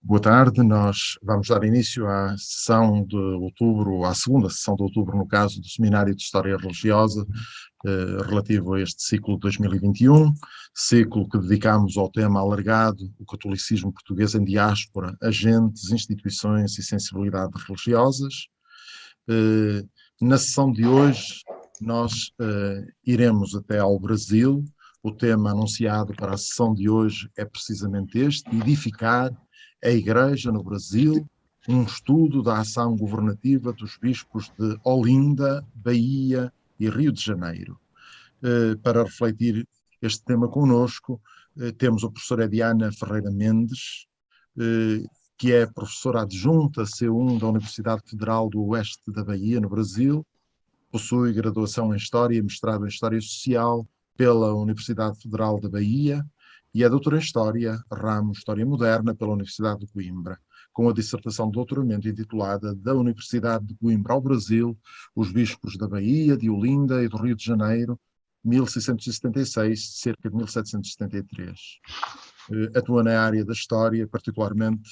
Boa tarde, nós vamos dar início à sessão de outubro, à segunda sessão de outubro, no caso do Seminário de História Religiosa, relativo a este ciclo de 2021, ciclo que dedicamos ao tema alargado, o catolicismo português em diáspora, agentes, instituições e sensibilidades religiosas. Na sessão de hoje, nós iremos até ao Brasil. O tema anunciado para a sessão de hoje é precisamente este: edificar a Igreja no Brasil, um estudo da ação governativa dos bispos de Olinda, Bahia e Rio de Janeiro. Para refletir este tema connosco, temos a professora Diana Ferreira Mendes, que é professora adjunta C1 da Universidade Federal do Oeste da Bahia, no Brasil. Possui graduação em História e mestrado em História Social pela Universidade Federal da Bahia e é doutora em História, ramo História Moderna, pela Universidade de Coimbra, com a dissertação de doutoramento intitulada Da Universidade de Coimbra ao Brasil, os bispos da Bahia, de Olinda e do Rio de Janeiro, 1676, cerca de 1773. Atua na área da história, particularmente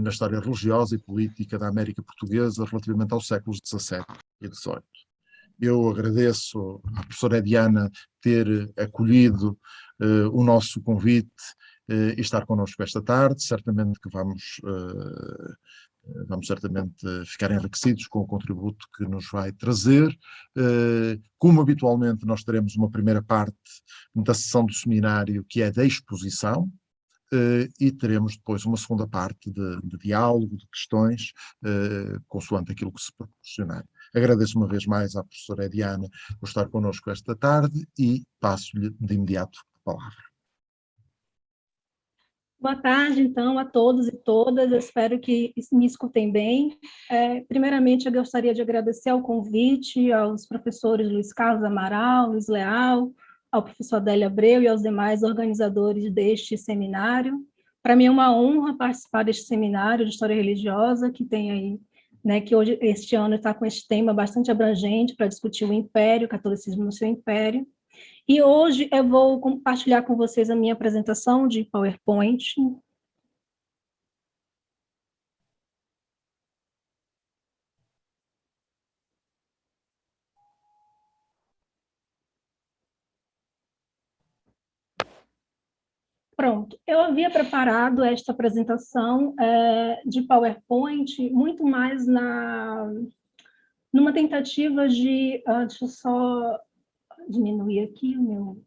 na história religiosa e política da América Portuguesa relativamente aos séculos XVII e XVIII. Eu agradeço à professora Diana ter acolhido o nosso convite e estar connosco esta tarde. Certamente que vamos certamente ficar enriquecidos com o contributo que nos vai trazer. Como habitualmente, nós teremos uma primeira parte da sessão do seminário, que é da exposição, e teremos depois uma segunda parte de diálogo, de questões, consoante aquilo que se proporcionar. Agradeço uma vez mais à professora Diana por estar connosco esta tarde e passo-lhe de imediato a palavra. Boa tarde, então, a todos e todas. Eu espero que me escutem bem. Primeiramente, eu gostaria de agradecer ao convite aos professores Luiz Carlos Amaral, Luiz Leal, ao professor Adélio Abreu e aos demais organizadores deste seminário. Para mim é uma honra participar deste seminário de História Religiosa, que tem aí, que hoje, este ano, está com este tema bastante abrangente para discutir o Império, o catolicismo no seu Império. E hoje eu vou compartilhar com vocês a minha apresentação de PowerPoint. Pronto, eu havia preparado esta apresentação de PowerPoint muito mais numa tentativa de... deixa eu só diminuir aqui o meu...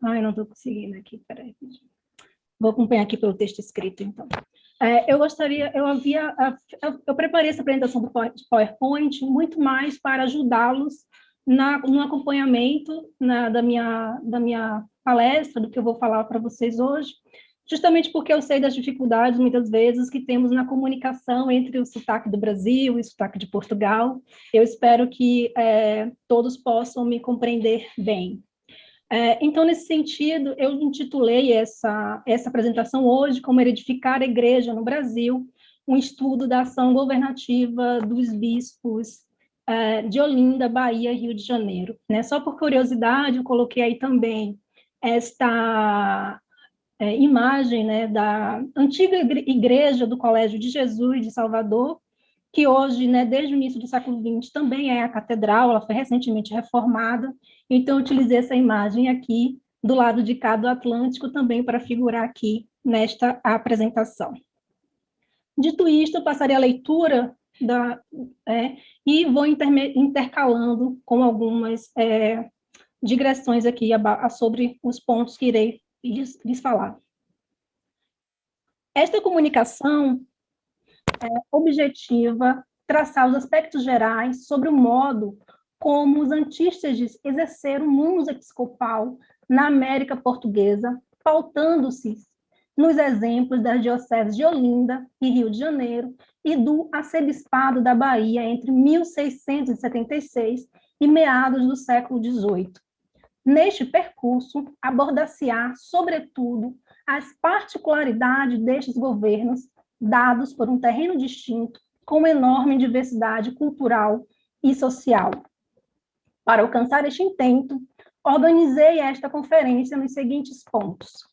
Ai, não estou conseguindo aqui, peraí. Vou acompanhar aqui pelo texto escrito, então. Eu preparei essa apresentação do PowerPoint muito mais para ajudá-los no acompanhamento da minha palestra, do que eu vou falar para vocês hoje, justamente porque eu sei das dificuldades, muitas vezes, que temos na comunicação entre o sotaque do Brasil e o sotaque de Portugal. Eu espero que todos possam me compreender bem. Então, nesse sentido, eu intitulei essa apresentação hoje como Edificar a Igreja no Brasil, um estudo da ação governativa dos bispos de Olinda, Bahia e Rio de Janeiro. Só por curiosidade, eu coloquei aí também esta imagem da antiga igreja do Colégio de Jesus de Salvador, que hoje, desde o início do século XX, também é a catedral, ela foi recentemente reformada, então eu utilizei essa imagem aqui, do lado de cá do Atlântico, também para figurar aqui nesta apresentação. Dito isto, eu passarei a leitura e vou intercalando com algumas digressões aqui sobre os pontos que irei lhes falar. Esta comunicação objetiva traçar os aspectos gerais sobre o modo como os antísteses exerceram o munus episcopal na América Portuguesa, pautando-se nos exemplos das dioceses de Olinda e Rio de Janeiro e do arcebispado da Bahia entre 1676 e meados do século XVIII. Neste percurso, abordar-se-á, sobretudo, as particularidades destes governos, dados por um terreno distinto, com enorme diversidade cultural e social. Para alcançar este intento, organizei esta conferência nos seguintes pontos.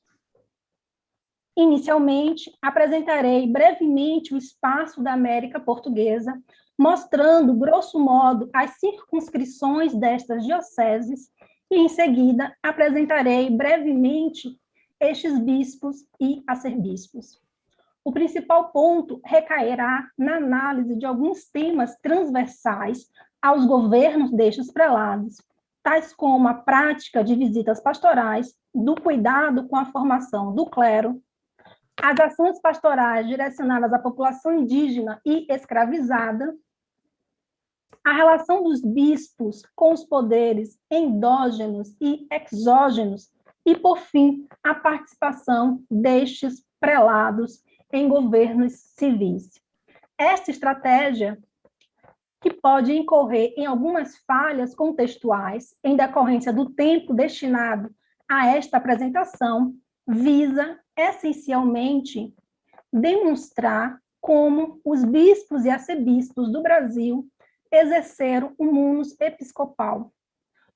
Inicialmente, apresentarei brevemente o espaço da América Portuguesa, mostrando, grosso modo, as circunscrições destas dioceses, e, em seguida, apresentarei brevemente estes bispos e arcebispos. O principal ponto recairá na análise de alguns temas transversais aos governos destes prelados, tais como a prática de visitas pastorais, do cuidado com a formação do clero, as ações pastorais direcionadas à população indígena e escravizada, a relação dos bispos com os poderes endógenos e exógenos e, por fim, a participação destes prelados em governos civis. Esta estratégia, que pode incorrer em algumas falhas contextuais em decorrência do tempo destinado a esta apresentação, visa, essencialmente, demonstrar como os bispos e arcebispos do Brasil exerceram o munus episcopal,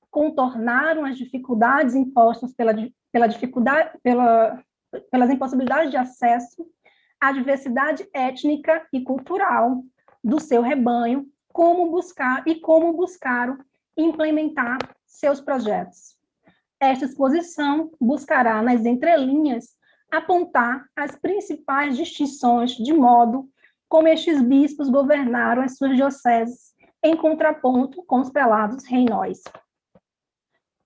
contornaram as dificuldades impostas pelas impossibilidades de acesso à diversidade étnica e cultural do seu rebanho, como buscaram implementar seus projetos. Esta exposição buscará, nas entrelinhas, apontar as principais distinções de modo como estes bispos governaram as suas dioceses, em contraponto com os prelados reinóis.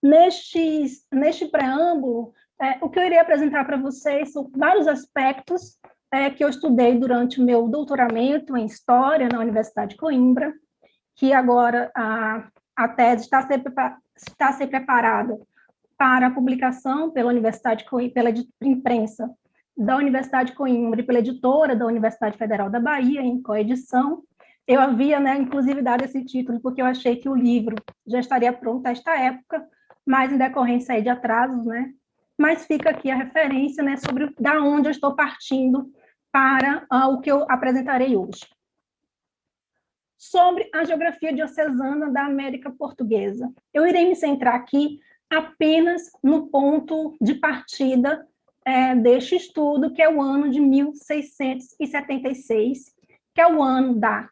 Neste preâmbulo, o que eu irei apresentar para vocês são vários aspectos que eu estudei durante o meu doutoramento em História na Universidade de Coimbra, que agora a tese está a ser preparada para a publicação pela Universidade de Coimbra, pela imprensa da Universidade de Coimbra e pela editora da Universidade Federal da Bahia, em coedição. Eu havia, inclusive, dado esse título porque eu achei que o livro já estaria pronto a esta época, mas em decorrência aí de atrasos, mas fica aqui a referência, sobre da onde eu estou partindo para o que eu apresentarei hoje. Sobre a geografia diocesana da América Portuguesa. Eu irei me centrar aqui apenas no ponto de partida deste estudo, que é o ano de 1676, que é o ano da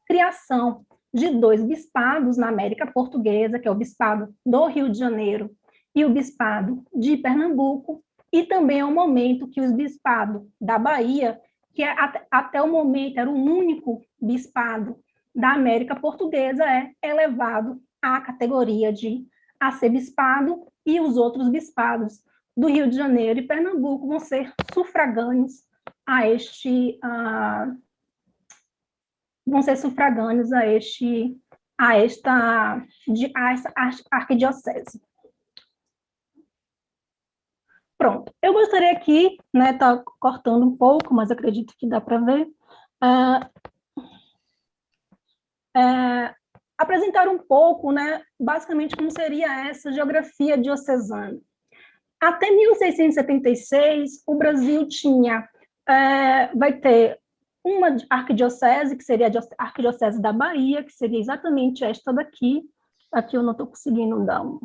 criação de 2 bispados na América Portuguesa, que é o bispado do Rio de Janeiro e o bispado de Pernambuco, e também é o momento que o bispado da Bahia, que até o momento era o único bispado da América Portuguesa, é elevado à categoria de arcebispado, e os outros bispados do Rio de Janeiro e Pernambuco vão ser sufragâneos a esta arquidiocese. Pronto, eu gostaria aqui, tá cortando um pouco, mas acredito que dá para ver, apresentar um pouco, basicamente, como seria essa geografia diocesana. Até 1676, o Brasil vai ter uma arquidiocese, que seria a arquidiocese da Bahia, que seria exatamente esta daqui. Aqui eu não estou conseguindo dar um...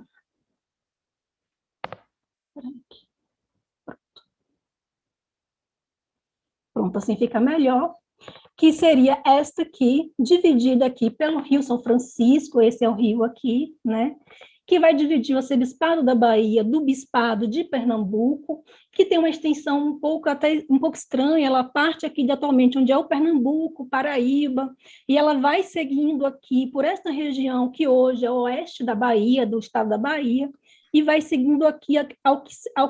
Pronto, assim fica melhor. Que seria esta aqui, dividida aqui pelo Rio São Francisco, esse é o rio aqui, que vai dividir o arcebispado da Bahia do bispado de Pernambuco, que tem uma extensão um pouco estranha, ela parte aqui de atualmente onde é o Pernambuco, Paraíba, e ela vai seguindo aqui por esta região que hoje é o oeste da Bahia, do estado da Bahia, e vai seguindo aqui ao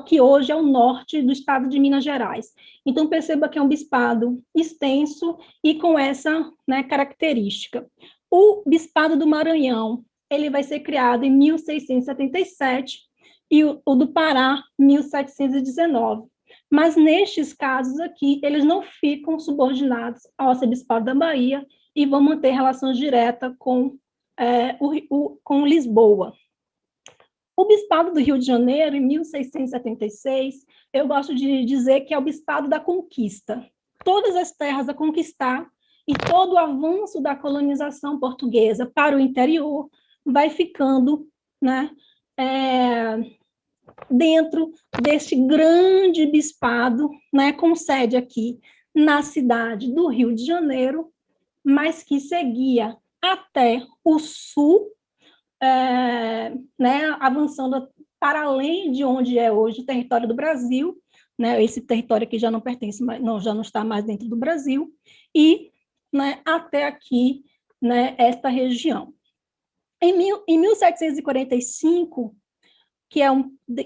que hoje é o norte do estado de Minas Gerais. Então, perceba que é um bispado extenso e com essa característica. O bispado do Maranhão, ele vai ser criado em 1677 e o do Pará, 1719. Mas, nestes casos aqui, eles não ficam subordinados ao arcebispado da Bahia e vão manter relações diretas com Lisboa. O bispado do Rio de Janeiro, em 1676, eu gosto de dizer que é o bispado da conquista. Todas as terras a conquistar e todo o avanço da colonização portuguesa para o interior vai ficando dentro deste grande bispado, né, com sede aqui na cidade do Rio de Janeiro, mas que seguia até o sul, né, avançando para além de onde é hoje o território do Brasil, né, esse território aqui já não pertence, já não está mais dentro do Brasil, e, né, até aqui, né, esta região. Em 1745, que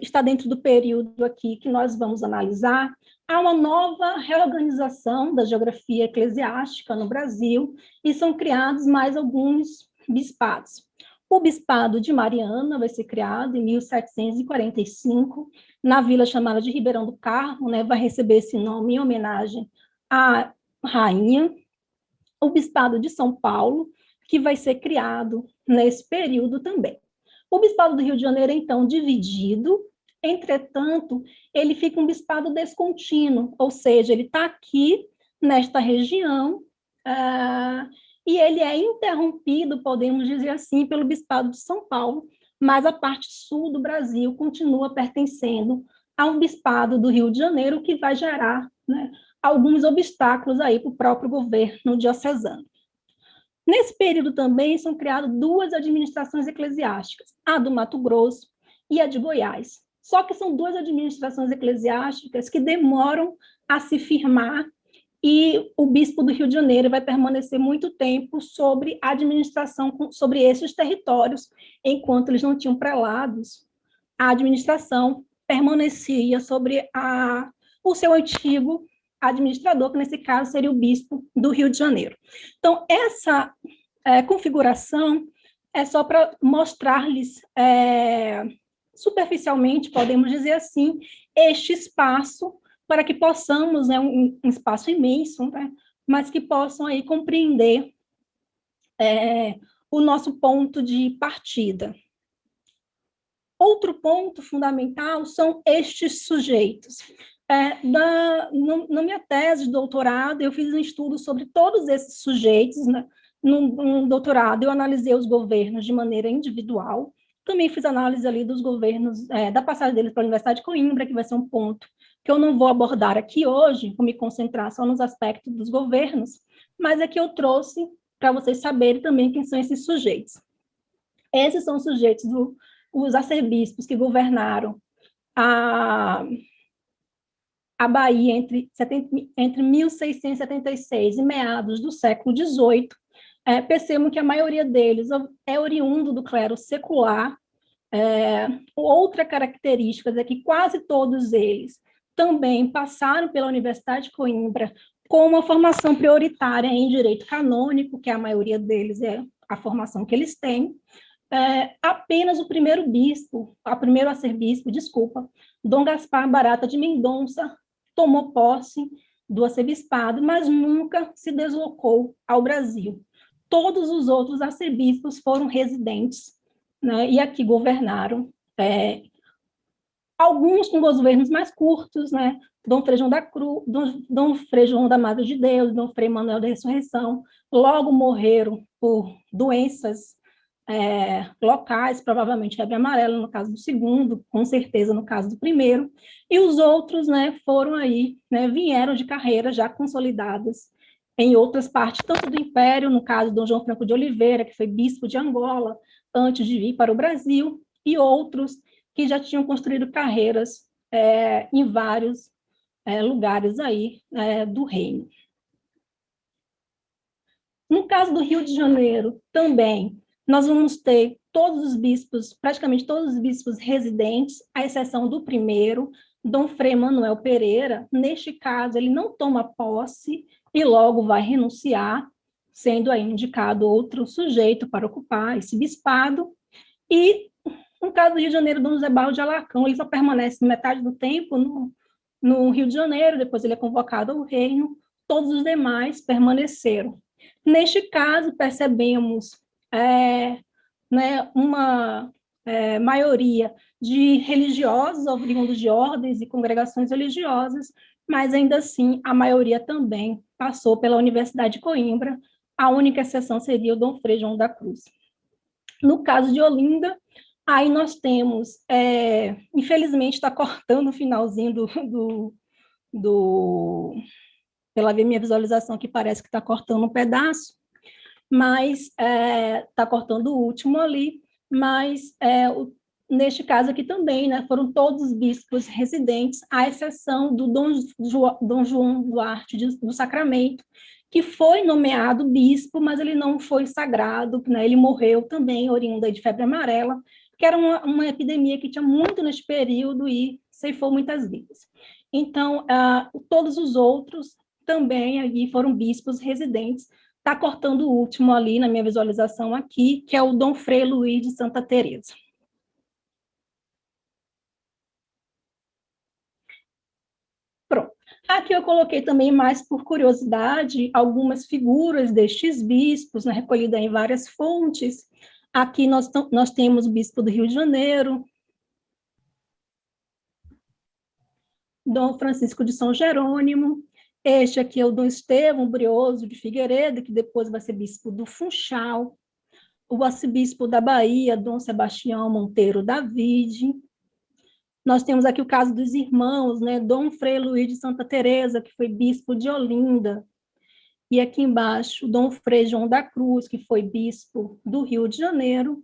está dentro do período aqui que nós vamos analisar, há uma nova reorganização da geografia eclesiástica no Brasil e são criados mais alguns bispados. O Bispado de Mariana vai ser criado em 1745, na vila chamada de Ribeirão do Carmo, né, vai receber esse nome em homenagem à rainha. O Bispado de São Paulo, que vai ser criado nesse período também. O Bispado do Rio de Janeiro, então, dividido, entretanto, ele fica um bispado descontínuo, ou seja, ele está aqui, nesta região, e ele é interrompido, podemos dizer assim, pelo Bispado de São Paulo, mas a parte sul do Brasil continua pertencendo ao Bispado do Rio de Janeiro, que vai gerar, né, alguns obstáculos aí para o próprio governo diocesano. Nesse período também são criadas duas administrações eclesiásticas, a do Mato Grosso e a de Goiás. Só que são duas administrações eclesiásticas que demoram a se firmar e o bispo do Rio de Janeiro vai permanecer muito tempo sobre a administração sobre esses territórios, enquanto eles não tinham prelados, a administração permanecia sobre o seu antigo administrador, que nesse caso seria o bispo do Rio de Janeiro. Então, essa configuração é só para mostrar-lhes superficialmente, podemos dizer assim, este espaço para que possamos, né, um espaço imenso, né, mas que possam aí compreender o nosso ponto de partida. Outro ponto fundamental são estes sujeitos. Na minha tese de doutorado, eu fiz um estudo sobre todos esses sujeitos, né? No doutorado, eu analisei os governos de maneira individual, também fiz análise ali dos governos, da passagem deles para a Universidade de Coimbra, que vai ser um ponto que eu não vou abordar aqui hoje, vou me concentrar só nos aspectos dos governos, mas é que eu trouxe para vocês saberem também quem são esses sujeitos. Esses são os sujeitos os arcebispos que governaram a Bahia entre 1676 e meados do século XVIII, percebam que a maioria deles é oriundo do clero secular. Outra característica é que quase todos eles também passaram pela Universidade de Coimbra com uma formação prioritária em direito canônico, que a maioria deles é a formação que eles têm. Apenas o primeiro arcebispo, Dom Gaspar Barata de Mendonça, tomou posse do arcebispado, mas nunca se deslocou ao Brasil. Todos os outros arcebispos foram residentes, né, e aqui governaram, alguns com governos mais curtos, né, Dom Frei João da Cruz, Dom Frei João da Madre de Deus, Dom Frei Manuel da Ressurreição, logo morreram por doenças locais, provavelmente febre amarela no caso do segundo, com certeza no caso do primeiro, e os outros, né, foram aí, né, vieram de carreiras já consolidadas em outras partes, tanto do Império, no caso de Dom João Franco de Oliveira, que foi bispo de Angola, antes de vir para o Brasil, e outros que já tinham construído carreiras em vários lugares aí do reino. No caso do Rio de Janeiro, também, nós vamos ter todos os bispos, praticamente todos os bispos residentes, à exceção do primeiro, Dom Frei Manuel Pereira. Neste caso, ele não toma posse e logo vai renunciar, sendo aí indicado outro sujeito para ocupar esse bispado. E, no caso do Rio de Janeiro, Dom José Barros de Alarcão, ele só permanece metade do tempo no Rio de Janeiro, depois ele é convocado ao reino, todos os demais permaneceram. Neste caso, percebemos né, uma maioria de religiosos, oriundos de ordens e congregações religiosas, mas ainda assim a maioria também passou pela Universidade de Coimbra, a única exceção seria o Dom Frei João da Cruz. No caso de Olinda, Aí nós temos, infelizmente está cortando o finalzinho pela minha visualização aqui parece que está cortando um pedaço, mas está cortando o último ali, mas neste caso aqui também, né, foram todos os bispos residentes, à exceção do Dom João Duarte do Sacramento, que foi nomeado bispo, mas ele não foi sagrado, né, ele morreu também, oriundo de febre amarela, que era uma epidemia que tinha muito neste período e ceifou muitas vidas. Então, todos os outros também ali foram bispos residentes. Está cortando o último ali na minha visualização aqui, que é o Dom Frei Luís de Santa Teresa. Pronto. Aqui eu coloquei também, mais por curiosidade, algumas figuras destes bispos, né, recolhida em várias fontes. Aqui nós temos o bispo do Rio de Janeiro, Dom Francisco de São Jerônimo. Este aqui é o Dom Estevão Brioso de Figueiredo, que depois vai ser bispo do Funchal. O arcebispo da Bahia, Dom Sebastião Monteiro David. Nós temos aqui o caso dos irmãos, né? Dom Frei Luís de Santa Teresa, que foi bispo de Olinda. E aqui embaixo, Dom Frei João da Cruz, que foi bispo do Rio de Janeiro.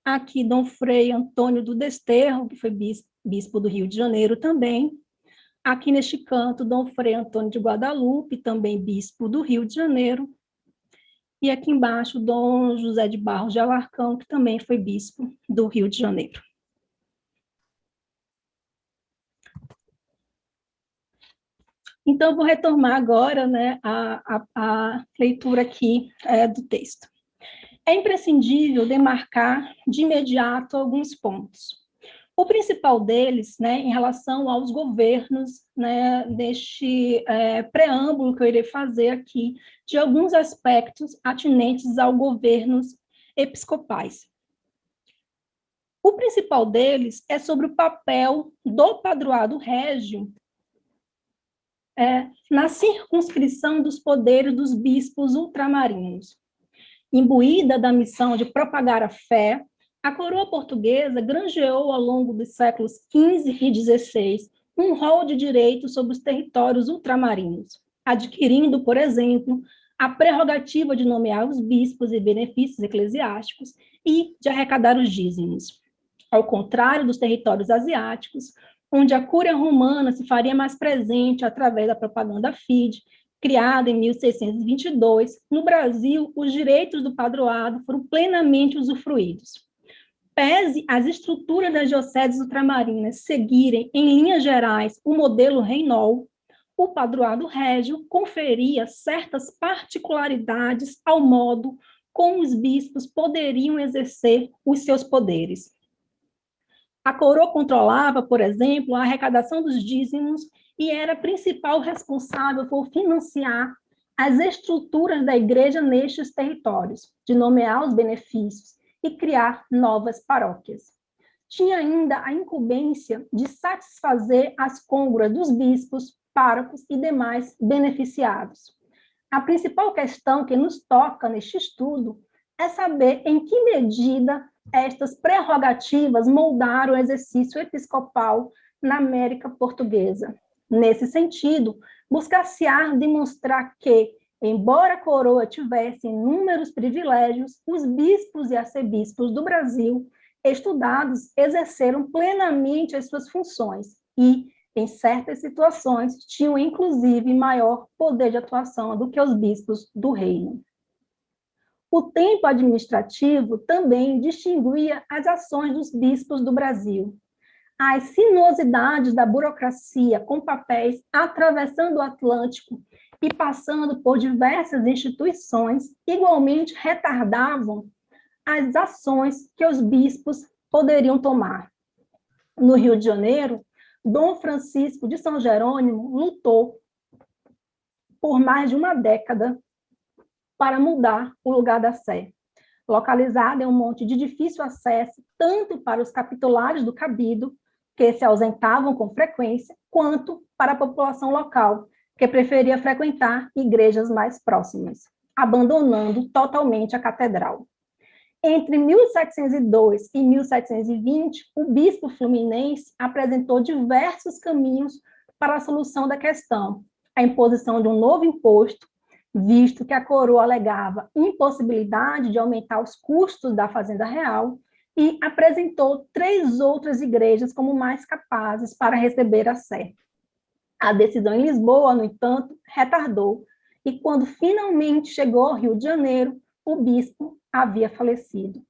Aqui, Dom Frei Antônio do Desterro, que foi bispo do Rio de Janeiro também. Aqui neste canto, Dom Frei Antônio de Guadalupe, também bispo do Rio de Janeiro. E aqui embaixo, Dom José de Barros de Alarcão, que também foi bispo do Rio de Janeiro. Então, vou retomar agora, né, a leitura aqui do texto. É imprescindível demarcar de imediato alguns pontos. O principal deles, né, em relação aos governos, né, deste preâmbulo que eu irei fazer aqui, de alguns aspectos atinentes aos governos episcopais. O principal deles é sobre o papel do padroado régio na circunscrição dos poderes dos bispos ultramarinos. Imbuída da missão de propagar a fé, a coroa portuguesa granjeou ao longo dos séculos XV e XVI um rol de direitos sobre os territórios ultramarinos, adquirindo, por exemplo, a prerrogativa de nomear os bispos e benefícios eclesiásticos e de arrecadar os dízimos. Ao contrário dos territórios asiáticos, onde a cúria romana se faria mais presente através da propaganda fide, criada em 1622, no Brasil, os direitos do padroado foram plenamente usufruídos. Pese as estruturas das dioceses ultramarinas seguirem, em linhas gerais, o modelo Reinol, o padroado régio conferia certas particularidades ao modo como os bispos poderiam exercer os seus poderes. A coroa controlava, por exemplo, a arrecadação dos dízimos e era a principal responsável por financiar as estruturas da igreja nestes territórios, de nomear os benefícios e criar novas paróquias. Tinha ainda a incumbência de satisfazer as cônguras dos bispos, párocos e demais beneficiados. A principal questão que nos toca neste estudo é saber em que medida estas prerrogativas moldaram o exercício episcopal na América Portuguesa. Nesse sentido, buscar-se-á demonstrar que, embora a coroa tivesse inúmeros privilégios, os bispos e arcebispos do Brasil, estudados, exerceram plenamente as suas funções e, em certas situações, tinham inclusive maior poder de atuação do que os bispos do reino. O tempo administrativo também distinguia as ações dos bispos do Brasil. As sinuosidades da burocracia com papéis atravessando o Atlântico e passando por diversas instituições igualmente retardavam as ações que os bispos poderiam tomar. No Rio de Janeiro, Dom Francisco de São Jerônimo lutou por mais de uma década para mudar o lugar da Sé, localizada em um monte de difícil acesso, tanto para os capitulares do cabido, que se ausentavam com frequência, quanto para a população local, que preferia frequentar igrejas mais próximas, abandonando totalmente a catedral. Entre 1702 e 1720, o bispo fluminense apresentou diversos caminhos para a solução da questão: a imposição de um novo imposto, visto que a coroa alegava impossibilidade de aumentar os custos da Fazenda Real, e apresentou 3 outras igrejas como mais capazes para receber a sé. A decisão em Lisboa, no entanto, retardou, e quando finalmente chegou ao Rio de Janeiro, o bispo havia falecido.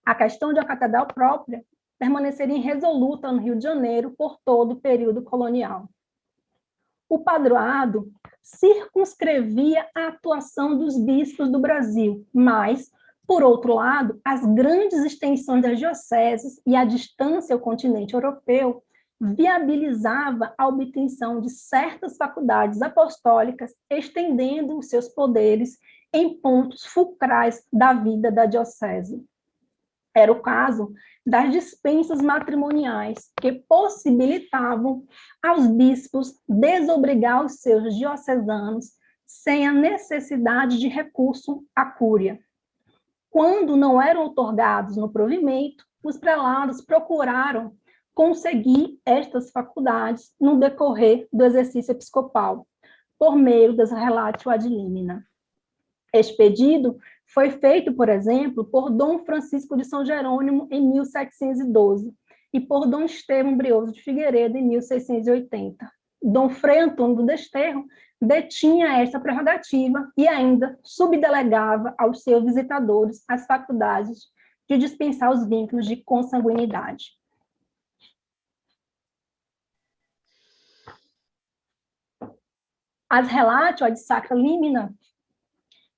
A questão de uma catedral própria permaneceria irresoluta no Rio de Janeiro por todo o período colonial. O padroado circunscrevia a atuação dos bispos do Brasil, mas, por outro lado, as grandes extensões das dioceses e a distância ao continente europeu viabilizava a obtenção de certas faculdades apostólicas, estendendo os seus poderes em pontos fulcrais da vida da diocese. Era o caso das dispensas matrimoniais, que possibilitavam aos bispos desobrigar os seus diocesanos sem a necessidade de recurso à cúria. Quando não eram otorgados no provimento, os prelados procuraram conseguir estas faculdades no decorrer do exercício episcopal, por meio das relatio ad limina. Este pedido foi feito, por exemplo, por Dom Francisco de São Jerônimo em 1712 e por Dom Estevão Brioso de Figueiredo em 1680. Dom Frei Antônio do Desterro detinha esta prerrogativa e ainda subdelegava aos seus visitadores as faculdades de dispensar os vínculos de consanguinidade. As relatio ad sacra limina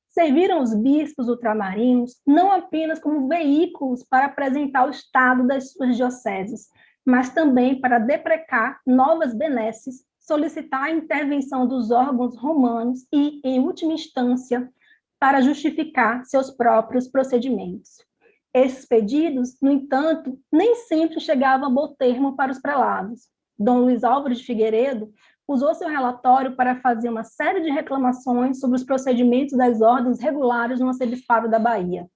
serviram os bispos ultramarinos não apenas como veículos para apresentar o estado das suas dioceses, mas também para deprecar novas benesses, solicitar a intervenção dos órgãos romanos e, em última instância, para justificar seus próprios procedimentos. Esses pedidos, no entanto, nem sempre chegavam a bom termo para os prelados. Dom Luiz Álvares de Figueiredo usou seu relatório para fazer uma série de reclamações sobre os procedimentos das ordens regulares no arcebispado da Bahia.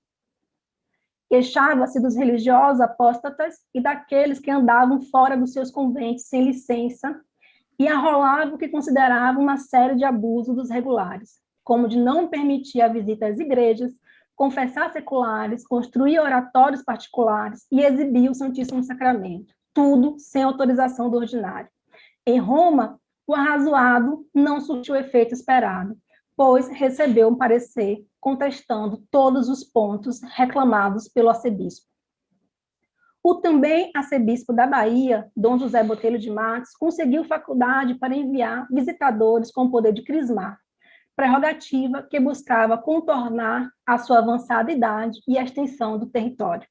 Queixava-se dos religiosos apóstatas e daqueles que andavam fora dos seus conventos sem licença e arrolava o que considerava uma série de abusos dos regulares, como de não permitir a visita às igrejas, confessar seculares, construir oratórios particulares e exibir o Santíssimo Sacramento, tudo sem autorização do ordinário. Em Roma, o arrazoado não surtiu o efeito esperado, pois recebeu um parecer contestando todos os pontos reclamados pelo arcebispo. O também arcebispo da Bahia, Dom José Botelho de Matos, conseguiu faculdade para enviar visitadores com poder de crismar, prerrogativa que buscava contornar a sua avançada idade e a extensão do território.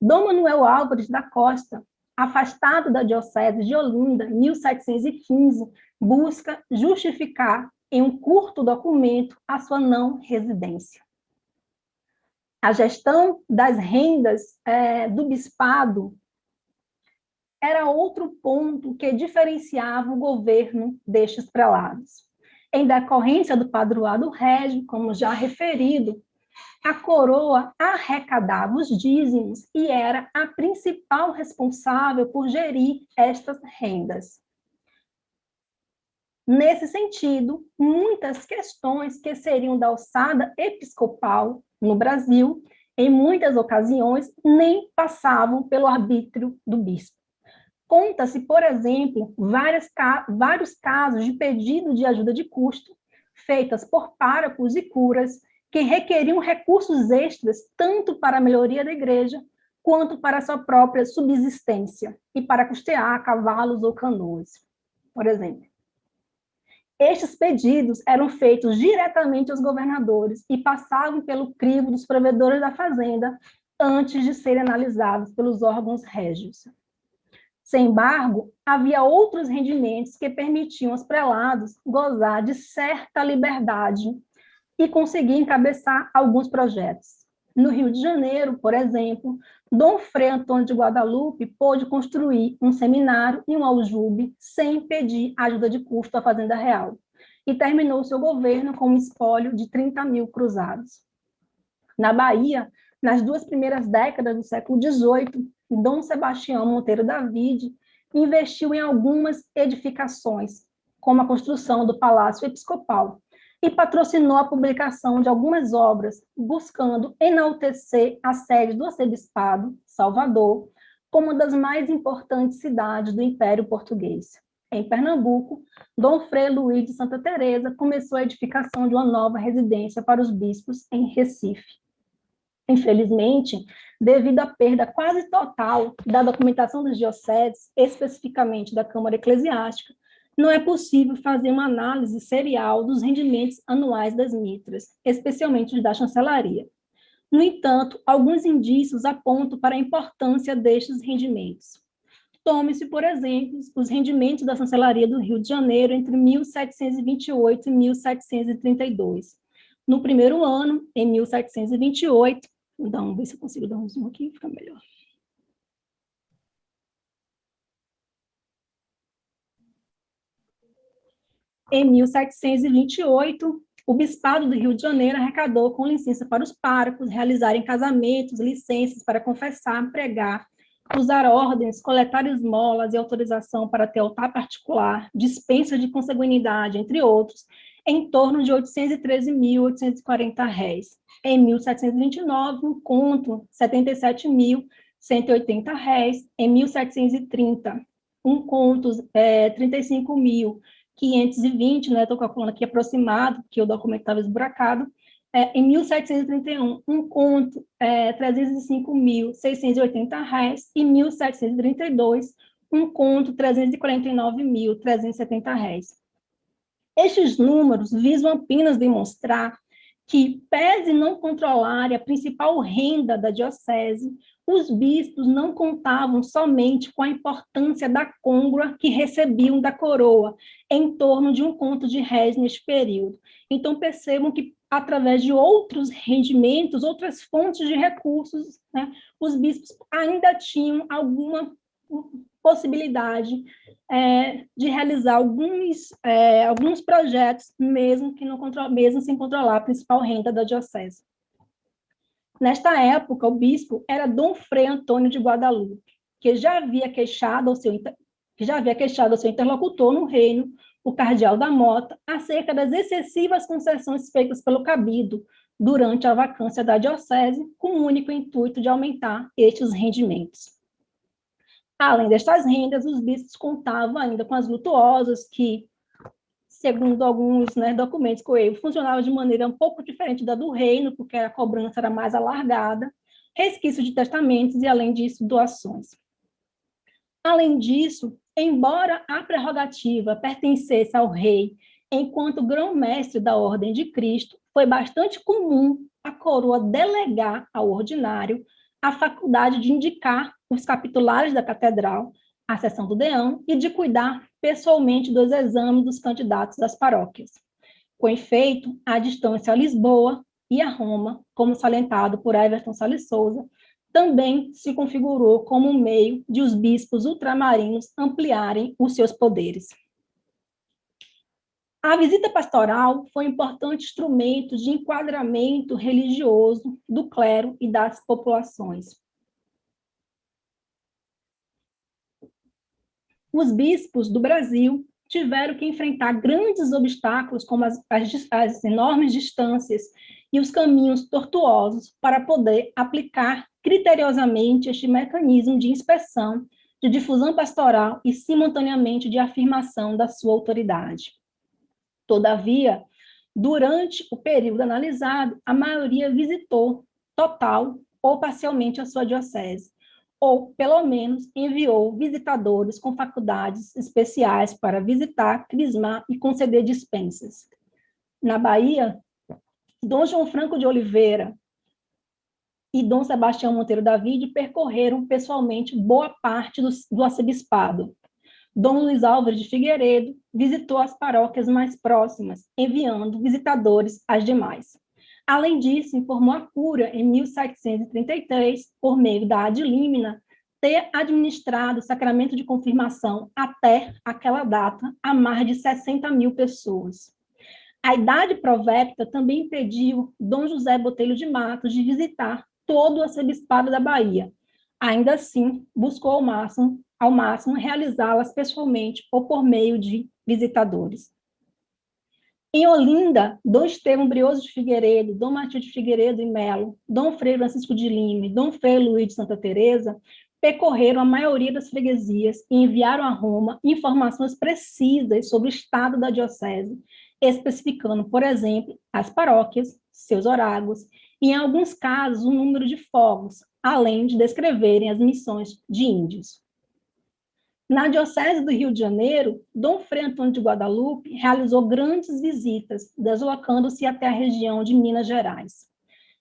Dom Manuel Álvares da Costa, afastado da diocese de Olinda, em 1715, busca justificar em um curto documento a sua não residência. A gestão das rendas do bispado era outro ponto que diferenciava o governo destes prelados. Em decorrência do padroado régio, como já referido, a coroa arrecadava os dízimos e era a principal responsável por gerir estas rendas. Nesse sentido, muitas questões que seriam da alçada episcopal no Brasil, em muitas ocasiões, nem passavam pelo arbítrio do bispo. Conta-se, por exemplo, vários casos de pedido de ajuda de custo, feitas por párocos e curas, que requeriam recursos extras tanto para a melhoria da igreja, quanto para a sua própria subsistência, e para custear cavalos ou canoas, por exemplo. Estes pedidos eram feitos diretamente aos governadores e passavam pelo crivo dos provedores da fazenda antes de serem analisados pelos órgãos régios. Sem embargo, havia outros rendimentos que permitiam aos prelados gozar de certa liberdade e conseguir encabeçar alguns projetos. No Rio de Janeiro, por exemplo, Dom Frei Antônio de Guadalupe pôde construir um seminário e um aljube sem pedir ajuda de custo à Fazenda Real, e terminou seu governo com um espólio de 30.000 cruzados. Na Bahia, Nas 2 primeiras décadas do século XVIII, Dom Sebastião Monteiro Davide investiu em algumas edificações, como a construção do Palácio Episcopal, e patrocinou a publicação de algumas obras, buscando enaltecer a sede do arcebispado, Salvador, como uma das mais importantes cidades do Império Português. Em Pernambuco, Dom Frei Luís de Santa Teresa começou a edificação de uma nova residência para os bispos em Recife. Infelizmente, devido à perda quase total da documentação das dioceses, especificamente da Câmara Eclesiástica, não é possível fazer uma análise serial dos rendimentos anuais das mitras, especialmente os da chancelaria. No entanto, alguns indícios apontam para a importância destes rendimentos. Tome-se, por exemplo, os rendimentos da chancelaria do Rio de Janeiro entre 1728 e 1732. No primeiro ano, em 1728, vamos ver se eu consigo dar um zoom aqui, fica melhor. Em 1728, o Bispado do Rio de Janeiro arrecadou com licença para os párocos realizarem casamentos, licenças para confessar, pregar, usar ordens, coletar esmolas e autorização para ter altar particular, dispensa de consanguinidade, entre outros, em torno de R$ 813.840. Em 1729, um conto, R$ 77.180. Em 1730, um conto, R$ 35.520, né? Estou calculando aqui aproximado, porque o documento estava esburacado. Em 1731, um conto, R$ 305.680, e em 1732, um conto, R$ 349.370. Estes números visam apenas demonstrar que, pese não controlarem a principal renda da diocese, os bispos não contavam somente com a importância da côngrua que recebiam da coroa, em torno de um conto de réis neste período. Então, percebam que, através de outros rendimentos, outras fontes de recursos, né, os bispos ainda tinham alguma possibilidade de realizar alguns projetos, mesmo sem controlar a principal renda da diocese. Nesta época, o bispo era Dom Frei Antônio de Guadalupe, que já havia queixado ao seu interlocutor no reino, o cardeal da Mota, acerca das excessivas concessões feitas pelo cabido durante a vacância da diocese, com o único intuito de aumentar estes rendimentos. Além destas rendas, os bispos contavam ainda com as lutuosas, que, segundo alguns documentos que eu funcionava de maneira um pouco diferente da do reino, porque a cobrança era mais alargada, resquício de testamentos e, além disso, doações. Além disso, embora a prerrogativa pertencesse ao rei enquanto grão-mestre da Ordem de Cristo, foi bastante comum a coroa delegar ao ordinário a faculdade de indicar os capitulares da catedral, a seção do deão, e de cuidar pessoalmente dos exames dos candidatos às paróquias. Com efeito, a distância a Lisboa e a Roma, como salientado por Everton Salles Souza, também se configurou como um meio de os bispos ultramarinos ampliarem os seus poderes. A visita pastoral foi um importante instrumento de enquadramento religioso do clero e das populações. Os bispos do Brasil tiveram que enfrentar grandes obstáculos, como as enormes distâncias e os caminhos tortuosos, para poder aplicar criteriosamente este mecanismo de inspeção, de difusão pastoral e, simultaneamente, de afirmação da sua autoridade. Todavia, durante o período analisado, a maioria visitou total ou parcialmente a sua diocese, ou, pelo menos, enviou visitadores com faculdades especiais para visitar, crismar e conceder dispensas. Na Bahia, Dom João Franco de Oliveira e Dom Sebastião Monteiro Davide percorreram pessoalmente boa parte do arcebispado. Dom Luiz Álvares de Figueiredo visitou as paróquias mais próximas, enviando visitadores às demais. Além disso, informou a cura, em 1733, por meio da ad limina, ter administrado o sacramento de confirmação até aquela data a mais de 60.000 pessoas. A idade provecta também impediu Dom José Botelho de Matos de visitar todo o arcebispado da Bahia. Ainda assim, buscou ao máximo realizá-las pessoalmente ou por meio de visitadores. Em Olinda, Dom Estevão Brioso de Figueiredo, Dom Matilde de Figueiredo e Melo, Dom Frei Francisco de Lima e Dom Frei Luís de Santa Teresa percorreram a maioria das freguesias e enviaram a Roma informações precisas sobre o estado da diocese, especificando, por exemplo, as paróquias, seus horários e, em alguns casos, o número de fogos, além de descreverem as missões de índios. Na Diocese do Rio de Janeiro, Dom Frei Antônio de Guadalupe realizou grandes visitas, deslocando-se até a região de Minas Gerais.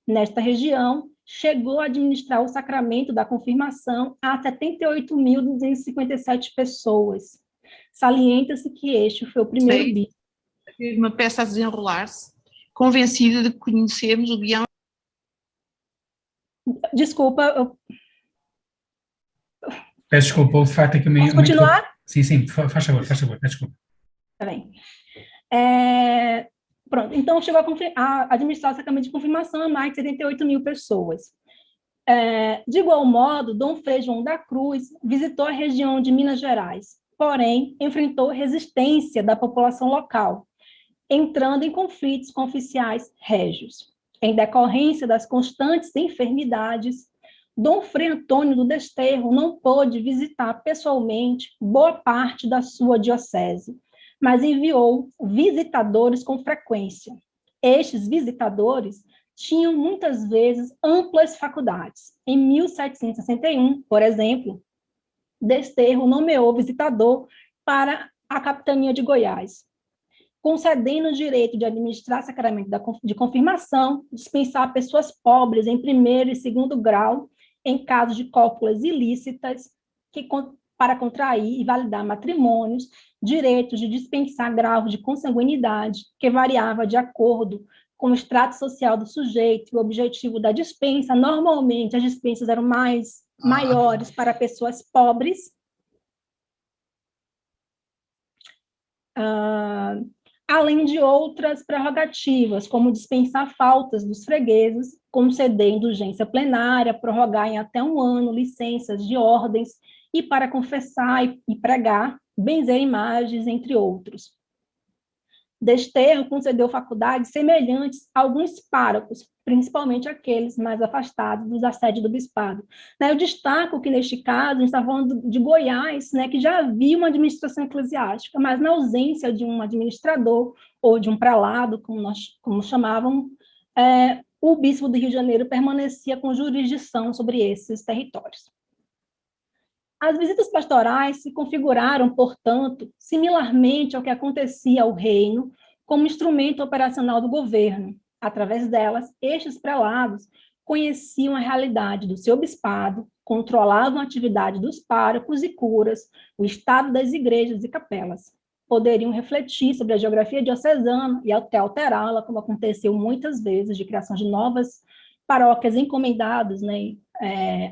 Nesta região, chegou a administrar o sacramento da confirmação a 78.257 pessoas. Salienta-se que este foi o primeiro bispo. Uma peça a desenrolar-se, convencida de que conhecemos o guião. Desculpa, eu... Peço desculpa, de facto, aqui Posso continuar? Sim, faz favor, desculpa. Tá bem. Pronto, então chegou a administrar o sacramento de confirmação a mais de 78 mil pessoas. De igual modo, Dom Frei João da Cruz visitou a região de Minas Gerais, porém, enfrentou resistência da população local, entrando em conflitos com oficiais régios. Em decorrência das constantes enfermidades, Dom Frei Antônio do Desterro não pôde visitar pessoalmente boa parte da sua diocese, mas enviou visitadores com frequência. Estes visitadores tinham muitas vezes amplas faculdades. Em 1761, por exemplo, Desterro nomeou visitador para a capitania de Goiás, concedendo o direito de administrar sacramento de confirmação, dispensar pessoas pobres em primeiro e segundo grau, em casos de cópulas ilícitas, para contrair e validar matrimônios, direitos de dispensar graus de consanguinidade, que variava de acordo com o extrato social do sujeito e o objetivo da dispensa. Normalmente, as dispensas eram maiores para pessoas pobres, além de outras prerrogativas, como dispensar faltas dos fregueses, conceder indulgência plenária, prorrogar em até 1 ano licenças de ordens, e para confessar e pregar, benzer imagens, entre outros. Desterro concedeu faculdades semelhantes a alguns párocos, principalmente aqueles mais afastados da sede do bispado. Eu destaco que, neste caso, a gente está falando de Goiás, que já havia uma administração eclesiástica, mas na ausência de um administrador ou de um prelado, como chamavam, o bispo do Rio de Janeiro permanecia com jurisdição sobre esses territórios. As visitas pastorais se configuraram, portanto, similarmente ao que acontecia ao reino, como instrumento operacional do governo. Através delas, estes prelados conheciam a realidade do seu bispado, controlavam a atividade dos párocos e curas, o estado das igrejas e capelas. Poderiam refletir sobre a geografia diocesana e até alterá-la, como aconteceu muitas vezes, de criação de novas paróquias encomendadas,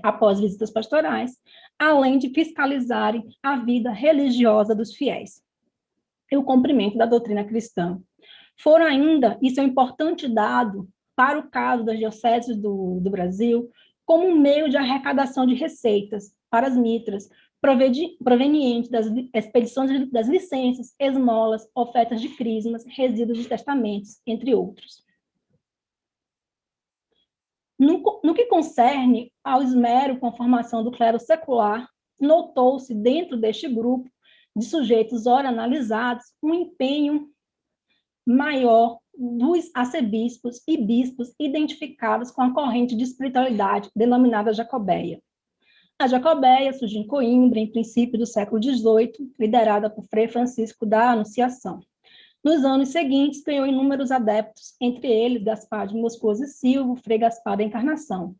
após visitas pastorais, além de fiscalizarem a vida religiosa dos fiéis e o cumprimento da doutrina cristã. Foram ainda, isso é um importante dado para o caso das dioceses do Brasil, como um meio de arrecadação de receitas para as mitras, provenientes das expedições das licenças, esmolas, ofertas de crismas, resíduos de testamentos, entre outros. No que concerne ao esmero com a formação do clero secular, notou-se dentro deste grupo de sujeitos ora analisados um empenho maior dos arcebispos e bispos identificados com a corrente de espiritualidade denominada Jacobeia. A Jacobeia surgiu em Coimbra, em princípio do século XVIII, liderada por Frei Francisco da Anunciação. Nos anos seguintes, ganhou inúmeros adeptos, entre eles Gaspar de Moscoso e Silva, Frei Gaspar da Encarnação.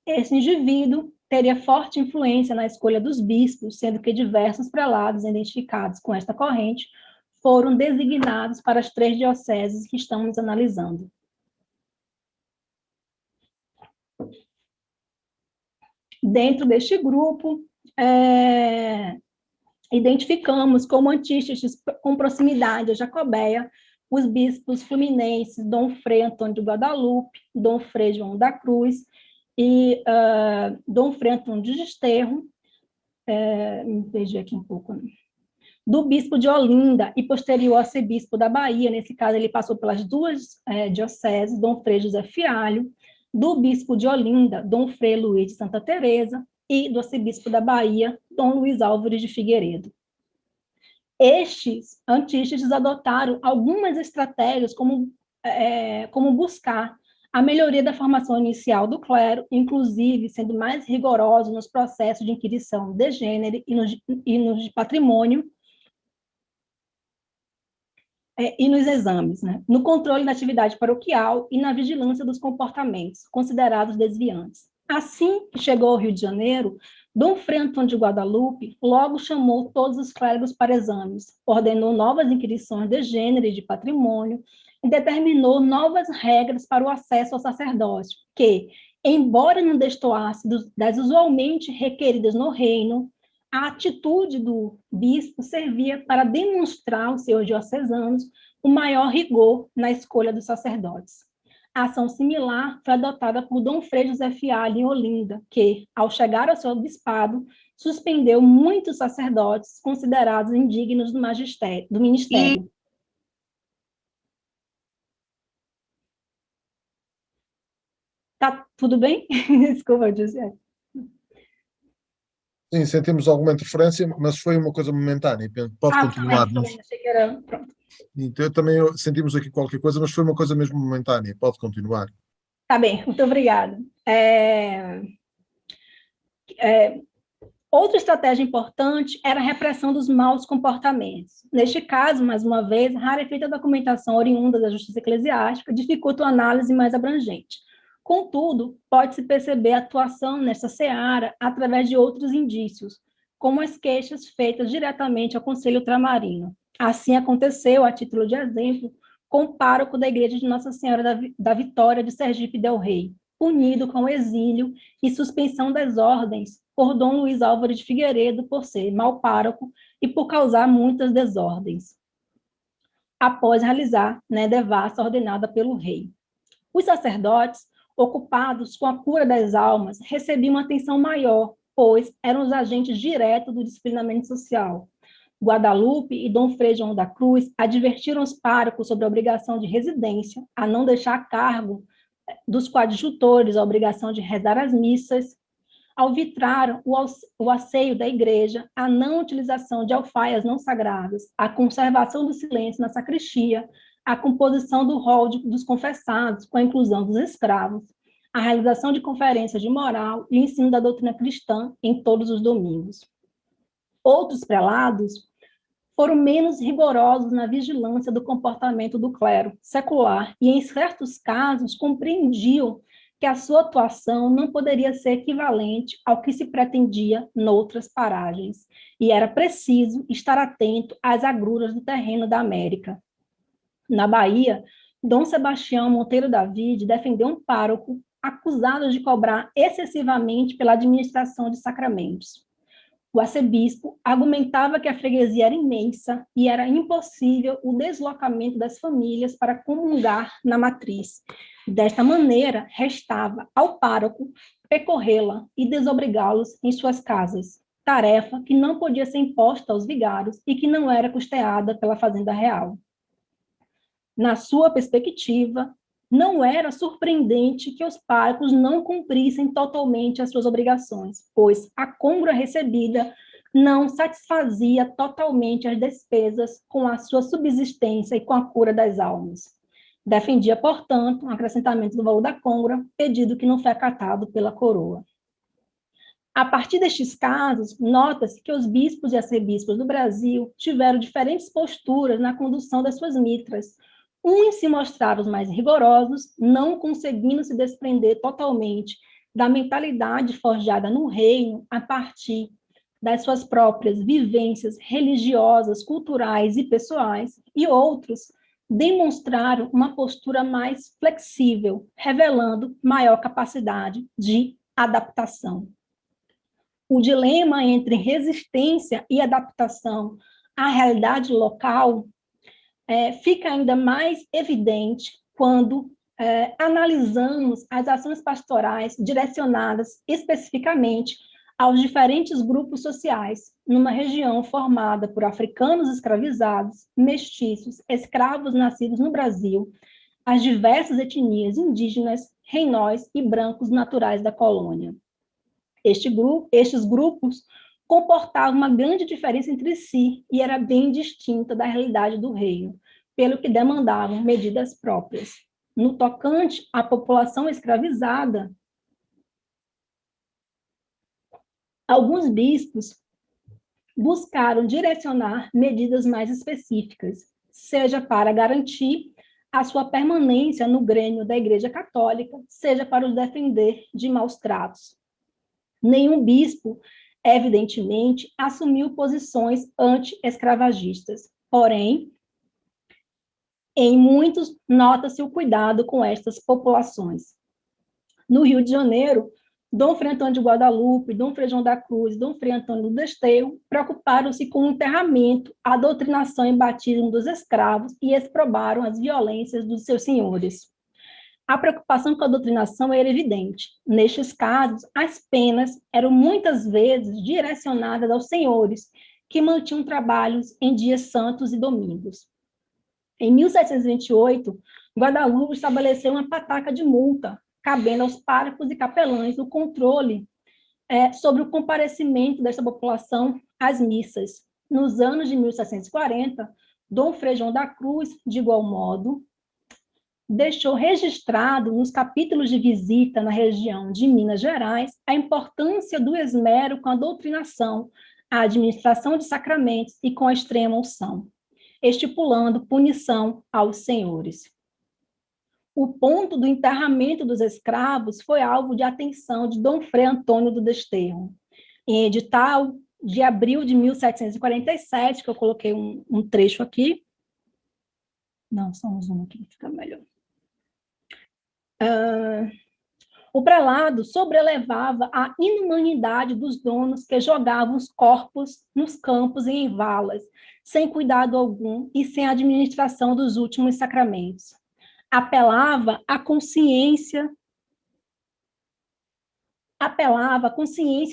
Esse indivíduo teria forte influência na escolha dos bispos, sendo que diversos prelados identificados com esta corrente foram designados para as 3 dioceses que estamos analisando. Dentro deste grupo, identificamos como antísteses com proximidade a Jacobeia os bispos fluminenses Dom Frei Antônio de Guadalupe, Dom Frei João da Cruz e Dom Frei Antônio de Desterro, me perdi aqui um pouco, né? Do bispo de Olinda e posterior arcebispo da Bahia, nesse caso ele passou pelas duas dioceses, Dom Frei José Fialho, do bispo de Olinda, Dom Frei Luís de Santa Teresa, e do arcebispo da Bahia, Dom Luiz Álvares de Figueiredo. Estes antistas adotaram algumas estratégias como buscar a melhoria da formação inicial do clero, inclusive sendo mais rigoroso nos processos de inquirição de gênero e nos de patrimônio, e nos exames, né? No controle da atividade paroquial e na vigilância dos comportamentos considerados desviantes. Assim que chegou ao Rio de Janeiro, Dom Frei Antônio de Guadalupe logo chamou todos os clérigos para exames, ordenou novas inquirições de gênero e de patrimônio e determinou novas regras para o acesso ao sacerdócio, que, embora não destoasse das usualmente requeridas no reino, a atitude do bispo servia para demonstrar aos seus diocesanos o maior rigor na escolha dos sacerdotes. A ação similar foi adotada por Dom Frei José Fialho em Olinda, que, ao chegar ao seu bispado, suspendeu muitos sacerdotes considerados indignos do ministério. Tá tudo bem? Desculpa dizer. Sim, sentimos alguma interferência, mas foi uma coisa momentânea. Pode continuar. Também achei que era... Pronto. Então, também sentimos aqui qualquer coisa, mas foi uma coisa mesmo momentânea. Pode continuar. Tá bem, muito obrigada. Outra estratégia importante era a repressão dos maus comportamentos. Neste caso, mais uma vez, a rarefeita documentação oriunda da justiça eclesiástica dificulta uma análise mais abrangente. Contudo, pode-se perceber a atuação nesta seara através de outros indícios, como as queixas feitas diretamente ao Conselho Ultramarino. Assim aconteceu, a título de exemplo, com o pároco da Igreja de Nossa Senhora da Vitória de Sergipe del Rei, punido com exílio e suspensão das ordens por Dom Luiz Álvares de Figueiredo por ser mau pároco e por causar muitas desordens, após realizar devassa ordenada pelo rei. Os sacerdotes, ocupados com a cura das almas, recebiam uma atenção maior, pois eram os agentes diretos do disciplinamento social. Guadalupe e Dom Frei João da Cruz advertiram os párocos sobre a obrigação de residência, a não deixar a cargo dos coadjutores a obrigação de rezar as missas, alvitraram o asseio da igreja, a não utilização de alfaias não sagradas, a conservação do silêncio na sacristia, a composição do rol dos confessados, com a inclusão dos escravos, a realização de conferências de moral e o ensino da doutrina cristã em todos os domingos. Outros prelados foram menos rigorosos na vigilância do comportamento do clero secular e, em certos casos, compreendiam que a sua atuação não poderia ser equivalente ao que se pretendia noutras paragens, e era preciso estar atento às agruras do terreno da América. Na Bahia, Dom Sebastião Monteiro David defendeu um pároco acusado de cobrar excessivamente pela administração de sacramentos. O arcebispo argumentava que a freguesia era imensa e era impossível o deslocamento das famílias para comungar na matriz. Desta maneira, restava ao pároco percorrê-la e desobrigá-los em suas casas, tarefa que não podia ser imposta aos vigários e que não era custeada pela Fazenda Real. Na sua perspectiva, não era surpreendente que os párocos não cumprissem totalmente as suas obrigações, pois a côngrua recebida não satisfazia totalmente as despesas com a sua subsistência e com a cura das almas. Defendia, portanto, um acrescentamento do valor da côngrua, pedido que não foi acatado pela coroa. A partir destes casos, nota-se que os bispos e arcebispos do Brasil tiveram diferentes posturas na condução das suas mitras. Uns se mostraram os mais rigorosos, não conseguindo se desprender totalmente da mentalidade forjada no reino a partir das suas próprias vivências religiosas, culturais e pessoais, e outros demonstraram uma postura mais flexível, revelando maior capacidade de adaptação. O dilema entre resistência e adaptação à realidade local fica ainda mais evidente quando analisamos as ações pastorais direcionadas especificamente aos diferentes grupos sociais, numa região formada por africanos escravizados, mestiços, escravos nascidos no Brasil, as diversas etnias indígenas, reinóis e brancos naturais da colônia. Estes grupos comportavam uma grande diferença entre si e era bem distinta da realidade do reino, pelo que demandavam medidas próprias. No tocante à população escravizada, alguns bispos buscaram direcionar medidas mais específicas, seja para garantir a sua permanência no grêmio da Igreja Católica, seja para os defender de maus tratos. Nenhum bispo, evidentemente, assumiu posições anti-escravagistas, porém, em muitos, nota-se o cuidado com estas populações. No Rio de Janeiro, Dom Frei Antônio de Guadalupe, Dom Frei João da Cruz, Dom Frei Antônio do Desterro preocuparam-se com o enterramento, a doutrinação e batismo dos escravos e exprobaram as violências dos seus senhores. A preocupação com a doutrinação era evidente. Nestes casos, as penas eram muitas vezes direcionadas aos senhores, que mantinham trabalhos em dias santos e domingos. Em 1728, Guadalupe estabeleceu uma pataca de multa, cabendo aos párocos e capelães o controle sobre o comparecimento desta população às missas. Nos anos de 1740, Dom Frei João da Cruz, de igual modo, deixou registrado nos capítulos de visita na região de Minas Gerais a importância do esmero com a doutrinação, a administração de sacramentos e com a extrema unção, estipulando punição aos senhores. O ponto do enterramento dos escravos foi alvo de atenção de Dom Frei Antônio do Desterro. Em edital de abril de 1747, que eu coloquei um trecho aqui. Não, só um zoom aqui, fica melhor. O prelado sobrelevava a inumanidade dos donos que jogavam os corpos nos campos e em valas, sem cuidado algum e sem administração dos últimos sacramentos. Apelava à consciência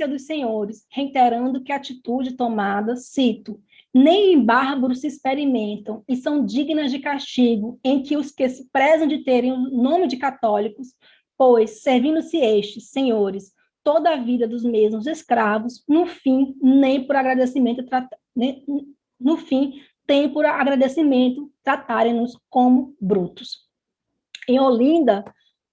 dos senhores, reiterando que a atitude tomada, cito, nem em bárbaros se experimentam e são dignas de castigo, em que os que se prezam de terem o nome de católicos, pois, servindo-se estes, senhores, toda a vida dos mesmos escravos, no fim, tem por agradecimento tratarem-nos como brutos. Em Olinda,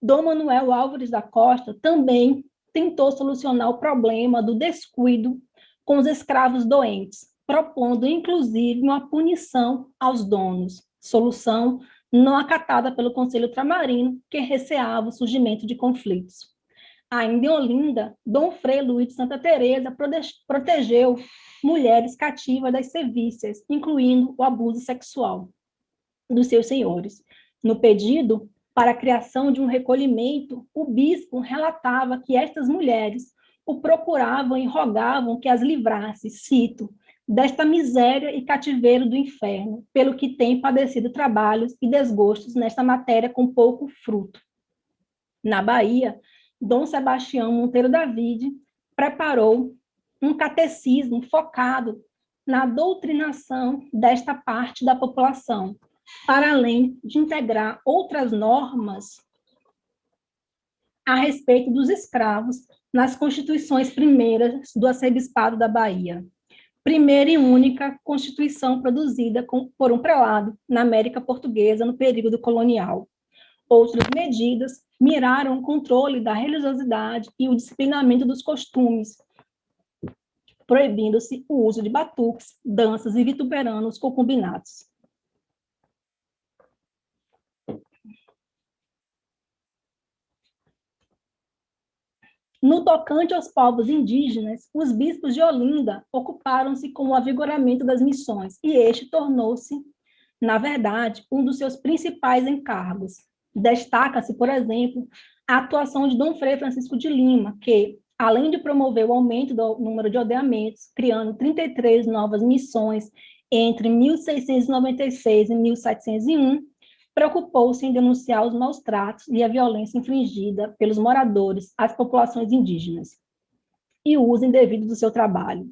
Dom Manuel Álvares da Costa também tentou solucionar o problema do descuido com os escravos doentes, propondo, inclusive, uma punição aos donos, solução não acatada pelo Conselho Ultramarino, que receava o surgimento de conflitos. Ainda em Olinda, Dom Frei Luís de Santa Teresa protegeu mulheres cativas das servícias, incluindo o abuso sexual dos seus senhores. No pedido para a criação de um recolhimento, o bispo relatava que estas mulheres o procuravam e rogavam que as livrasse, cito, desta miséria e cativeiro do inferno, pelo que tem padecido trabalhos e desgostos nesta matéria com pouco fruto. Na Bahia, Dom Sebastião Monteiro Davide preparou um catecismo focado na doutrinação desta parte da população, para além de integrar outras normas a respeito dos escravos nas constituições primeiras do arcebispado da Bahia. Primeira e única constituição produzida por um prelado na América Portuguesa no período colonial. Outras medidas miraram o controle da religiosidade e o disciplinamento dos costumes, proibindo-se o uso de batuques, danças e vituperando os concubinatos. No tocante aos povos indígenas, os bispos de Olinda ocuparam-se com o avigoramento das missões, e este tornou-se, na verdade, um dos seus principais encargos. Destaca-se, por exemplo, a atuação de Dom Frei Francisco de Lima, que, além de promover o aumento do número de ordenamentos, criando 33 novas missões entre 1696 e 1701, preocupou-se em denunciar os maus tratos e a violência infligida pelos moradores às populações indígenas e o uso indevido do seu trabalho.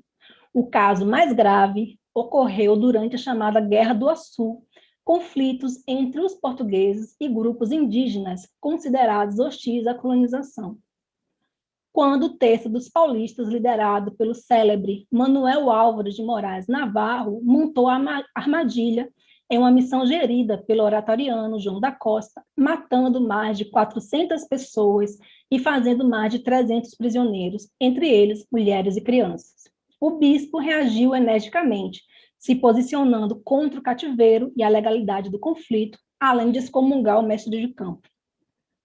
O caso mais grave ocorreu durante a chamada Guerra do Açu, conflitos entre os portugueses e grupos indígenas considerados hostis à colonização. Quando o terço dos paulistas, liderado pelo célebre Manuel Álvares de Moraes Navarro, montou a armadilha em uma missão gerida pelo oratoriano João da Costa, matando mais de 400 pessoas e fazendo mais de 300 prisioneiros, entre eles mulheres e crianças. O bispo reagiu energicamente, se posicionando contra o cativeiro e a legalidade do conflito, além de excomungar o mestre de campo.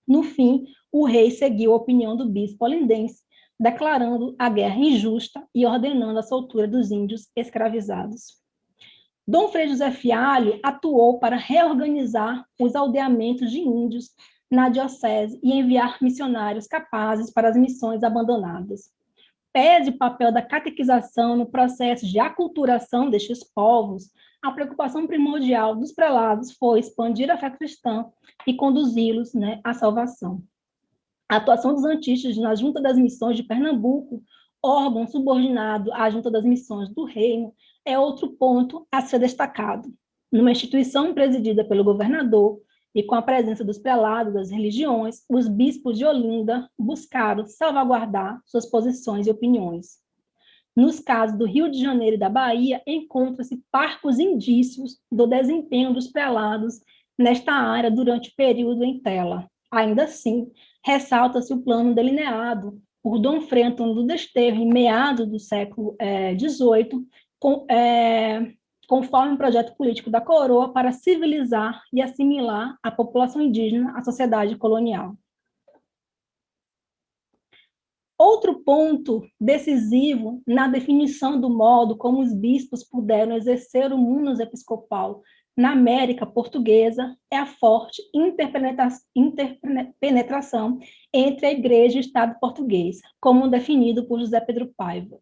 No fim, o rei seguiu a opinião do bispo olindense, declarando a guerra injusta e ordenando a soltura dos índios escravizados. Dom Frei José Fialho atuou para reorganizar os aldeamentos de índios na diocese e enviar missionários capazes para as missões abandonadas. Pese o papel da catequização no processo de aculturação destes povos, a preocupação primordial dos prelados foi expandir a fé cristã e conduzi-los, à salvação. A atuação dos antistas na Junta das Missões de Pernambuco, órgão subordinado à Junta das Missões do Reino, é outro ponto a ser destacado. Numa instituição presidida pelo governador e com a presença dos prelados das religiões, os bispos de Olinda buscaram salvaguardar suas posições e opiniões. Nos casos do Rio de Janeiro e da Bahia, encontram-se parcos indícios do desempenho dos prelados nesta área durante o período em tela. Ainda assim, ressalta-se o plano delineado por Dom Frei Antônio do Desterro em meados do século XVIII, conforme o projeto político da coroa para civilizar e assimilar a população indígena à sociedade colonial. Outro ponto decisivo na definição do modo como os bispos puderam exercer o munus episcopal na América Portuguesa é a forte interpenetração entre a Igreja e o Estado português, como definido por José Pedro Paiva.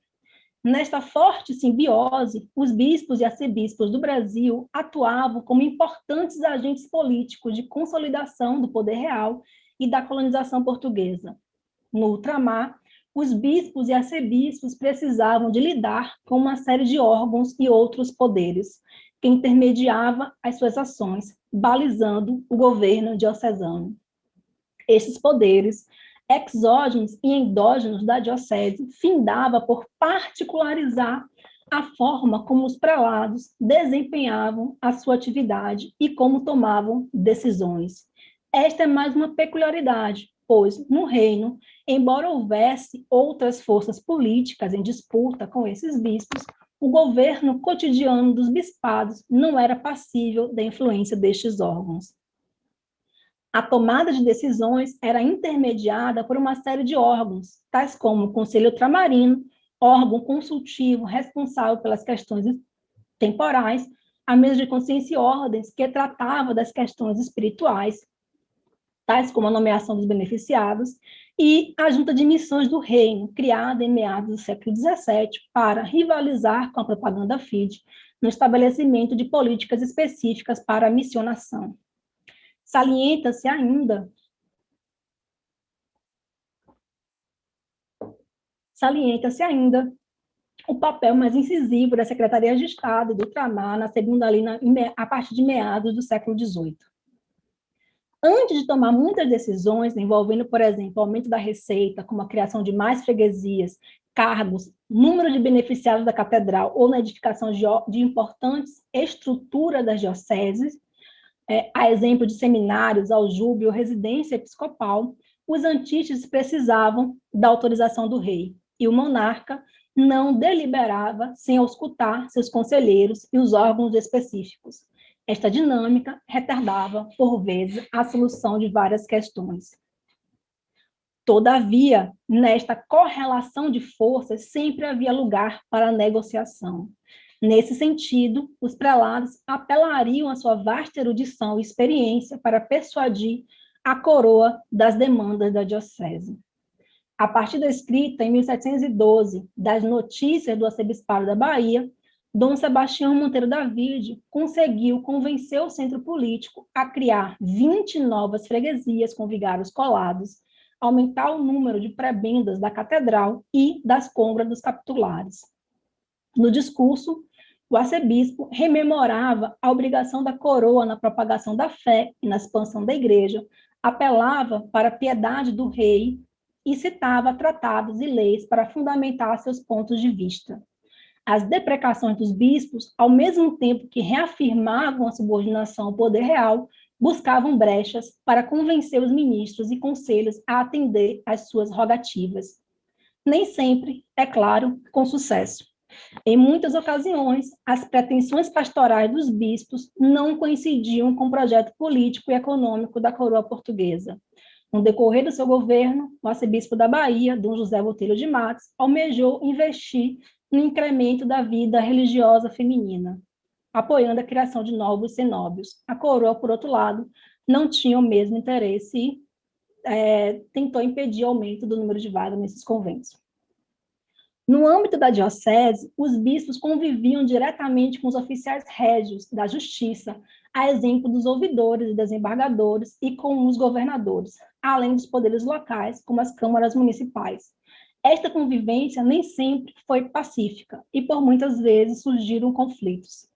Nesta forte simbiose, os bispos e arcebispos do Brasil atuavam como importantes agentes políticos de consolidação do poder real e da colonização portuguesa. No ultramar, os bispos e arcebispos precisavam de lidar com uma série de órgãos e outros poderes, que intermediava as suas ações, balizando o governo diocesano. Esses poderes, exógenos e endógenos da diocese, findava por particularizar a forma como os prelados desempenhavam a sua atividade e como tomavam decisões. Esta é mais uma peculiaridade, pois, no reino, embora houvesse outras forças políticas em disputa com esses bispos, o governo cotidiano dos bispados não era passível da influência destes órgãos. A tomada de decisões era intermediada por uma série de órgãos, tais como o Conselho Ultramarino, órgão consultivo responsável pelas questões temporais, a mesa de consciência e ordens, que tratava das questões espirituais, tais como a nomeação dos beneficiados, e a Junta de Missões do Reino, criada em meados do século XVII para rivalizar com a propaganda FIDE no estabelecimento de políticas específicas para a missionação. Salienta-se ainda o papel mais incisivo da Secretaria de Estado e do Ultramar na segunda linha a partir de meados do século XVIII. Antes de tomar muitas decisões envolvendo, por exemplo, o aumento da receita, como a criação de mais freguesias, cargos, número de beneficiários da catedral ou na edificação de importantes estruturas das dioceses, a exemplo de seminários, aljube ou residência episcopal, os antistas precisavam da autorização do rei, e o monarca não deliberava sem auscultar seus conselheiros e os órgãos específicos. Esta dinâmica retardava, por vezes, a solução de várias questões. Todavia, nesta correlação de forças, sempre havia lugar para a negociação. Nesse sentido, os prelados apelariam à sua vasta erudição e experiência para persuadir a coroa das demandas da diocese. A partir da escrita, em 1712, das notícias do arcebispado da Bahia, Dom Sebastião Monteiro da Vide conseguiu convencer o centro político a criar 20 novas freguesias com vigários colados, aumentar o número de prebendas da catedral e das cômoras dos capitulares. No discurso, o arcebispo rememorava a obrigação da coroa na propagação da fé e na expansão da igreja, apelava para a piedade do rei e citava tratados e leis para fundamentar seus pontos de vista. As deprecações dos bispos, ao mesmo tempo que reafirmavam a subordinação ao poder real, buscavam brechas para convencer os ministros e conselhos a atender às suas rogativas. Nem sempre, é claro, com sucesso. Em muitas ocasiões, as pretensões pastorais dos bispos não coincidiam com o projeto político e econômico da coroa portuguesa. No decorrer do seu governo, o arcebispo da Bahia, Dom José Botelho de Matos, almejou investir no incremento da vida religiosa feminina, apoiando a criação de novos cenóbios. A coroa, por outro lado, não tinha o mesmo interesse e tentou impedir o aumento do número de vagas nesses conventos. No âmbito da diocese, os bispos conviviam diretamente com os oficiais régios da justiça, a exemplo dos ouvidores e desembargadores e com os governadores, além dos poderes locais, como as câmaras municipais. Esta convivência nem sempre foi pacífica e, por muitas vezes, surgiram conflitos.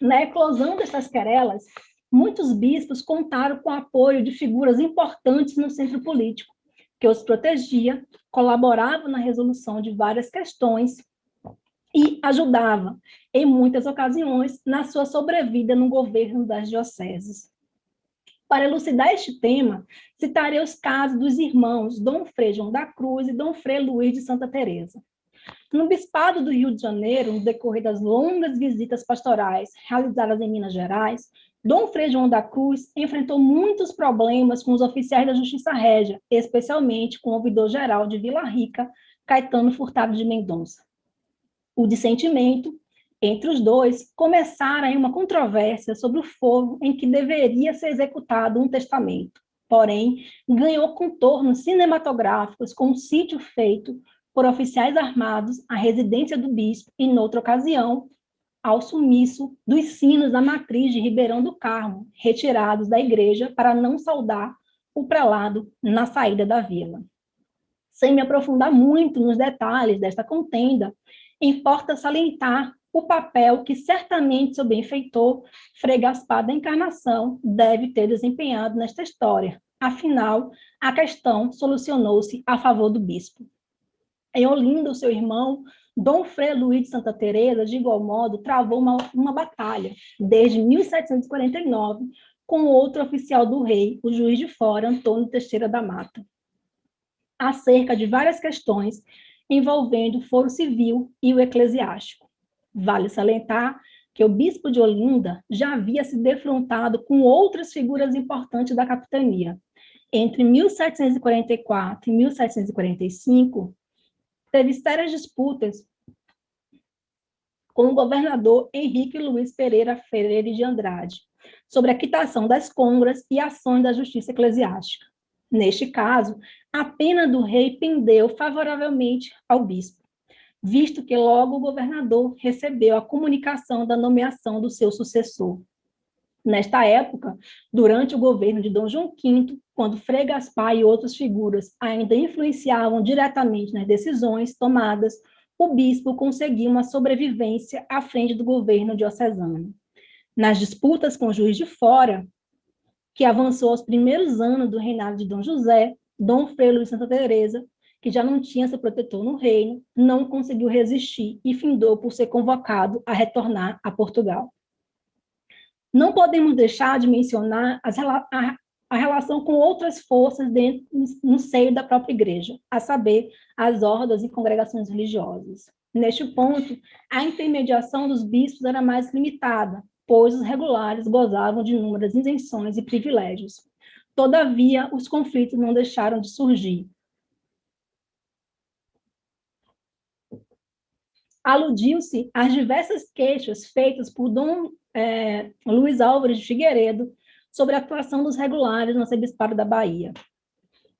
Na eclosão dessas querelas, muitos bispos contaram com o apoio de figuras importantes no centro político, que os protegia, colaborava na resolução de várias questões e ajudava, em muitas ocasiões, na sua sobrevida no governo das dioceses. Para elucidar este tema, citarei os casos dos irmãos Dom Frei João da Cruz e Dom Frei Luís de Santa Teresa. No Bispado do Rio de Janeiro, no decorrer das longas visitas pastorais realizadas em Minas Gerais, Dom Frei João da Cruz enfrentou muitos problemas com os oficiais da Justiça Régia, especialmente com o ouvidor-geral de Vila Rica, Caetano Furtado de Mendonça. O dissentimento entre os dois começara em uma controvérsia sobre o foro em que deveria ser executado um testamento. Porém, ganhou contornos cinematográficos com um sítio feito por oficiais armados à residência do bispo e, noutra ocasião, ao sumiço dos sinos da matriz de Ribeirão do Carmo, retirados da igreja para não saudar o prelado na saída da vila. Sem me aprofundar muito nos detalhes desta contenda, importa salientar o papel que certamente seu benfeitor, Frei Gaspar da Encarnação, deve ter desempenhado nesta história. Afinal, a questão solucionou-se a favor do bispo. Em Olinda, o seu irmão, Dom Frei Luís de Santa Teresa, de igual modo, travou uma batalha, desde 1749, com outro oficial do rei, o juiz de fora, Antônio Teixeira da Mata, acerca de várias questões envolvendo o foro civil e o eclesiástico. Vale salientar que o bispo de Olinda já havia se defrontado com outras figuras importantes da capitania. Entre 1744 e 1745, teve sérias disputas com o governador Henrique Luiz Pereira Freire de Andrade sobre a quitação das cômoras e ações da justiça eclesiástica. Neste caso, a pena do rei pendeu favoravelmente ao bispo, visto que logo o governador recebeu a comunicação da nomeação do seu sucessor. Nesta época, durante o governo de Dom João V, quando Frei Gaspar e outras figuras ainda influenciavam diretamente nas decisões tomadas, o bispo conseguiu uma sobrevivência à frente do governo diocesano. Nas disputas com o juiz de fora, que avançou aos primeiros anos do reinado de Dom José, Dom Frei Luís de Santa Teresa, que já não tinha seu protetor no reino, não conseguiu resistir e findou por ser convocado a retornar a Portugal. Não podemos deixar de mencionar a relação com outras forças no seio da própria igreja, a saber, as hordas e congregações religiosas. Neste ponto, a intermediação dos bispos era mais limitada, pois os regulares gozavam de inúmeras isenções e privilégios. Todavia, os conflitos não deixaram de surgir. Aludiu-se às diversas queixas feitas por Dom Luiz Álvares de Figueiredo sobre a atuação dos regulares no arcebispado da Bahia.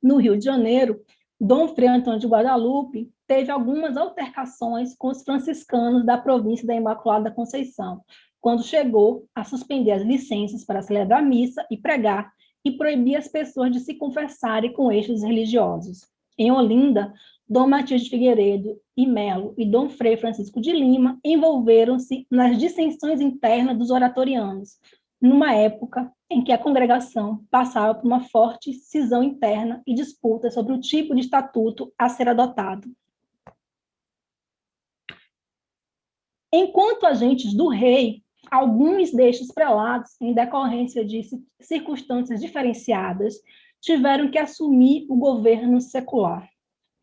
No Rio de Janeiro, Dom Frei Antônio de Guadalupe teve algumas altercações com os franciscanos da província da Imaculada Conceição, quando chegou a suspender as licenças para celebrar missa e pregar e proibir as pessoas de se confessarem com eixos religiosos. Em Olinda, Dom Matias de Figueiredo e Melo e Dom Frei Francisco de Lima envolveram-se nas dissensões internas dos oratorianos, numa época em que a congregação passava por uma forte cisão interna e disputa sobre o tipo de estatuto a ser adotado. Enquanto agentes do rei, alguns destes prelados, em decorrência de circunstâncias diferenciadas, tiveram que assumir o governo secular.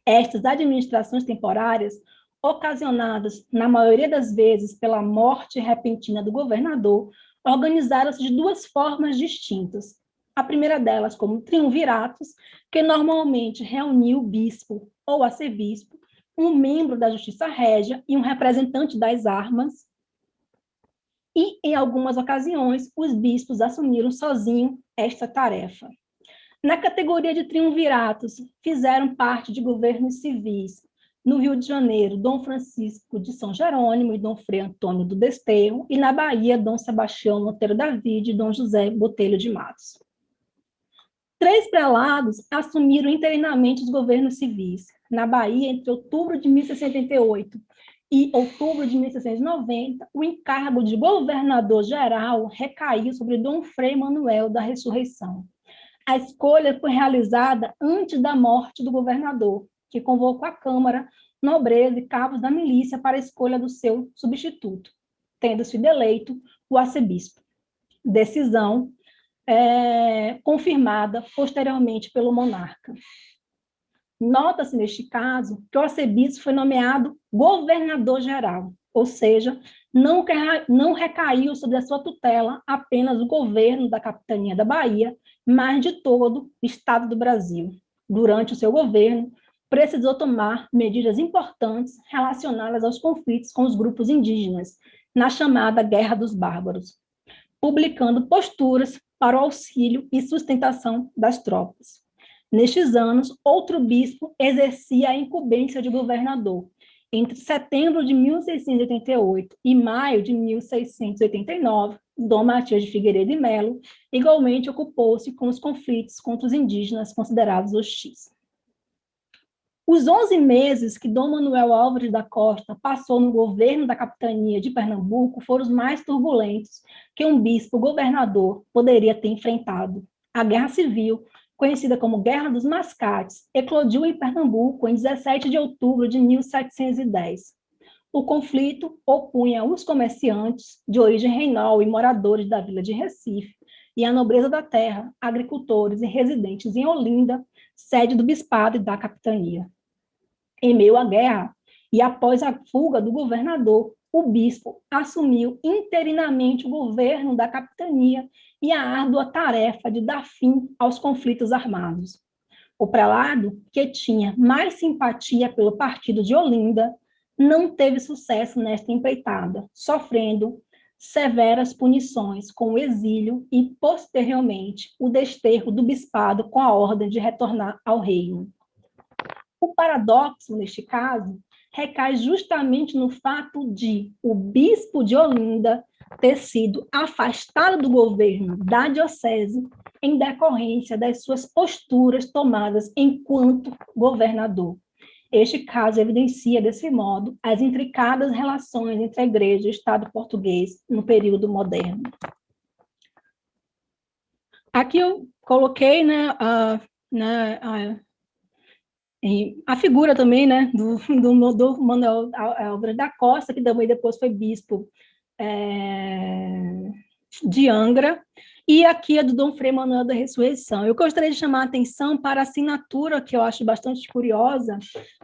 Estas administrações temporárias, ocasionadas, na maioria das vezes, pela morte repentina do governador, organizaram-se de duas formas distintas. A primeira delas como triunviratos, que normalmente reunia o bispo ou arcebispo, um membro da justiça régia e um representante das armas, e, em algumas ocasiões, os bispos assumiram sozinhos esta tarefa. Na categoria de triunviratos, fizeram parte de governos civis. No Rio de Janeiro, Dom Francisco de São Jerônimo e Dom Frei Antônio do Desterro, e na Bahia, Dom Sebastião Monteiro David e Dom José Botelho de Matos. 3 prelados assumiram interinamente os governos civis. Na Bahia, entre outubro de 1688 e outubro de 1690, o encargo de governador-geral recaiu sobre Dom Frei Manuel da Ressurreição. A escolha foi realizada antes da morte do governador, que convocou a Câmara, nobreza e cabos da milícia para a escolha do seu substituto, tendo sido eleito o arcebispo. Decisão confirmada posteriormente pelo monarca. Nota-se, neste caso, que o arcebispo foi nomeado governador-geral, ou seja, não recaiu sobre a sua tutela apenas o governo da capitania da Bahia, mas de todo o Estado do Brasil. Durante o seu governo, precisou tomar medidas importantes relacionadas aos conflitos com os grupos indígenas, na chamada Guerra dos Bárbaros, publicando posturas para o auxílio e sustentação das tropas. Nestes anos, outro bispo exercia a incumbência de governador. Entre setembro de 1688 e maio de 1689, Dom Matias de Figueiredo e Melo igualmente ocupou-se com os conflitos contra os indígenas considerados hostis. Os 11 meses que Dom Manuel Álvares da Costa passou no governo da capitania de Pernambuco foram os mais turbulentos que um bispo governador poderia ter enfrentado. A Guerra Civil, conhecida como Guerra dos Mascates, eclodiu em Pernambuco em 17 de outubro de 1710. O conflito opunha os comerciantes de origem reinol e moradores da vila de Recife e a nobreza da terra, agricultores e residentes em Olinda, sede do bispado e da capitania. Em meio à guerra, e após a fuga do governador, o bispo assumiu interinamente o governo da capitania e a árdua tarefa de dar fim aos conflitos armados. O prelado, que tinha mais simpatia pelo partido de Olinda, não teve sucesso nesta empreitada, sofrendo severas punições com o exílio e, posteriormente, o desterro do bispado com a ordem de retornar ao reino. O paradoxo, neste caso, recai justamente no fato de o bispo de Olinda ter sido afastado do governo da diocese em decorrência das suas posturas tomadas enquanto governador. Este caso evidencia, desse modo, as intricadas relações entre a Igreja e o Estado português no período moderno. Aqui eu coloquei a figura também, né, do Manuel Álvares da Costa, que também depois foi bispo de Angra, e aqui é do Dom Frei Manuel da Ressurreição. Eu gostaria de chamar a atenção para a assinatura, que eu acho bastante curiosa,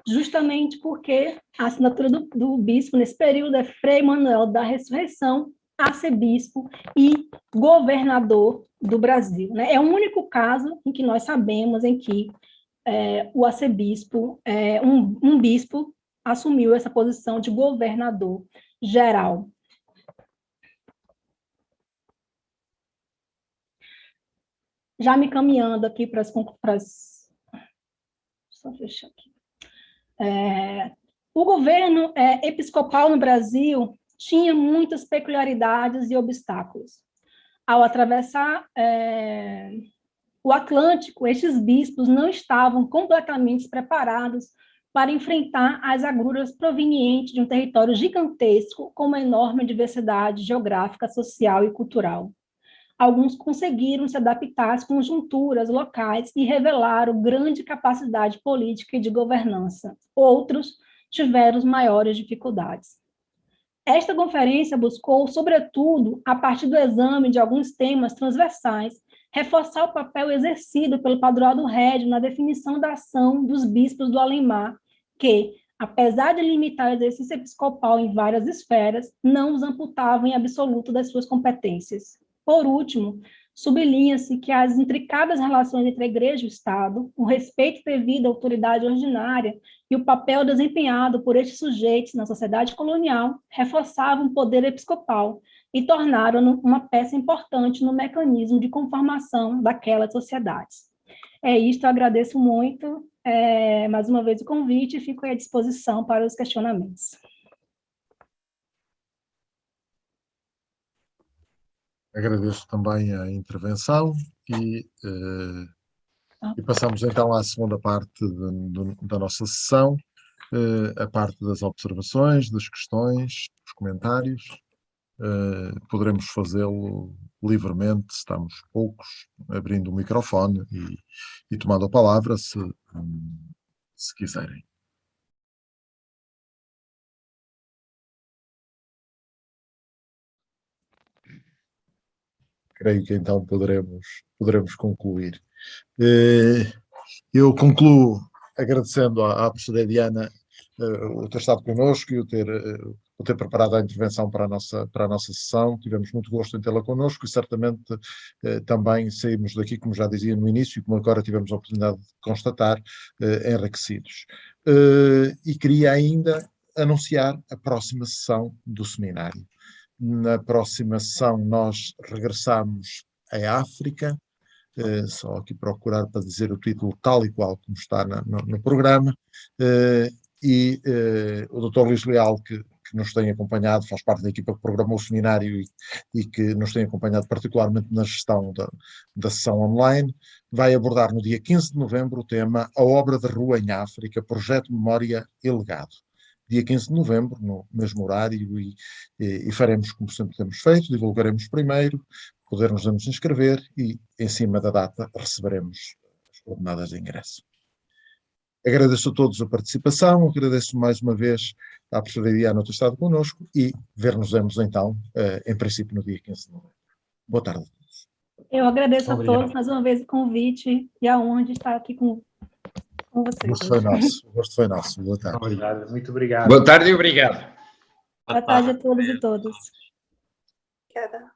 justamente porque a assinatura do bispo nesse período é Frei Manuel da Ressurreição, arcebispo e governador do Brasil, né? É o único caso em que nós sabemos em que o arcebispo, um bispo, assumiu essa posição de governador geral. Já me caminhando aqui para as... Só fechar aqui. O governo episcopal no Brasil tinha muitas peculiaridades e obstáculos. Ao atravessar o Atlântico, estes bispos não estavam completamente preparados para enfrentar as agruras provenientes de um território gigantesco com uma enorme diversidade geográfica, social e cultural. Alguns conseguiram se adaptar às conjunturas locais e revelaram grande capacidade política e de governança. Outros tiveram maiores dificuldades. Esta conferência buscou, sobretudo, a partir do exame de alguns temas transversais, reforçar o papel exercido pelo Padroado Rédio na definição da ação dos bispos do além-mar, que, apesar de limitar o exercício episcopal em várias esferas, não os amputavam em absoluto das suas competências. Por último, sublinha-se que as intricadas relações entre a Igreja e o Estado, o respeito devido à autoridade ordinária e o papel desempenhado por estes sujeitos na sociedade colonial reforçavam o poder episcopal e tornaram-no uma peça importante no mecanismo de conformação daquelas sociedades. É isto, eu agradeço muito, mais uma vez, o convite e fico à disposição para os questionamentos. Agradeço também a intervenção e passamos então à segunda parte da nossa sessão, a parte das observações, das questões, dos comentários. Poderemos fazê-lo livremente, se estamos poucos, abrindo o microfone e tomando a palavra, se quiserem. Creio que então poderemos concluir. Eu concluo agradecendo à professora Diana o ter estado connosco e o ter preparado a intervenção para a nossa sessão. Tivemos muito gosto em tê-la connosco e certamente também saímos daqui, como já dizia no início, e como agora tivemos a oportunidade de constatar, enriquecidos. E queria ainda anunciar a próxima sessão do seminário. Na próxima sessão nós regressamos à África, só aqui procurar para dizer o título tal e qual como está no programa, e o Dr. Luís Leal, que nos tem acompanhado, faz parte da equipa que programou o seminário e que nos tem acompanhado particularmente na gestão da sessão online, vai abordar no dia 15 de novembro o tema A Obra de Rua em África, Projeto Memória e Legado. Dia 15 de novembro, no mesmo horário, e faremos como sempre temos feito, divulgaremos primeiro, podermos nos inscrever e, em cima da data, receberemos as coordenadas de ingresso. Agradeço a todos a participação, agradeço mais uma vez à professora Diana ter estado connosco e ver-nos-emos então, em princípio, no dia 15 de novembro. Boa tarde a todos. Eu agradeço a todos mais uma vez o convite e a honra de estar aqui com vocês. O gosto foi nosso. O gosto foi nosso. Boa tarde. Obrigado, muito obrigado. Boa tarde e obrigado. Boa tarde a todos e todas. Obrigada.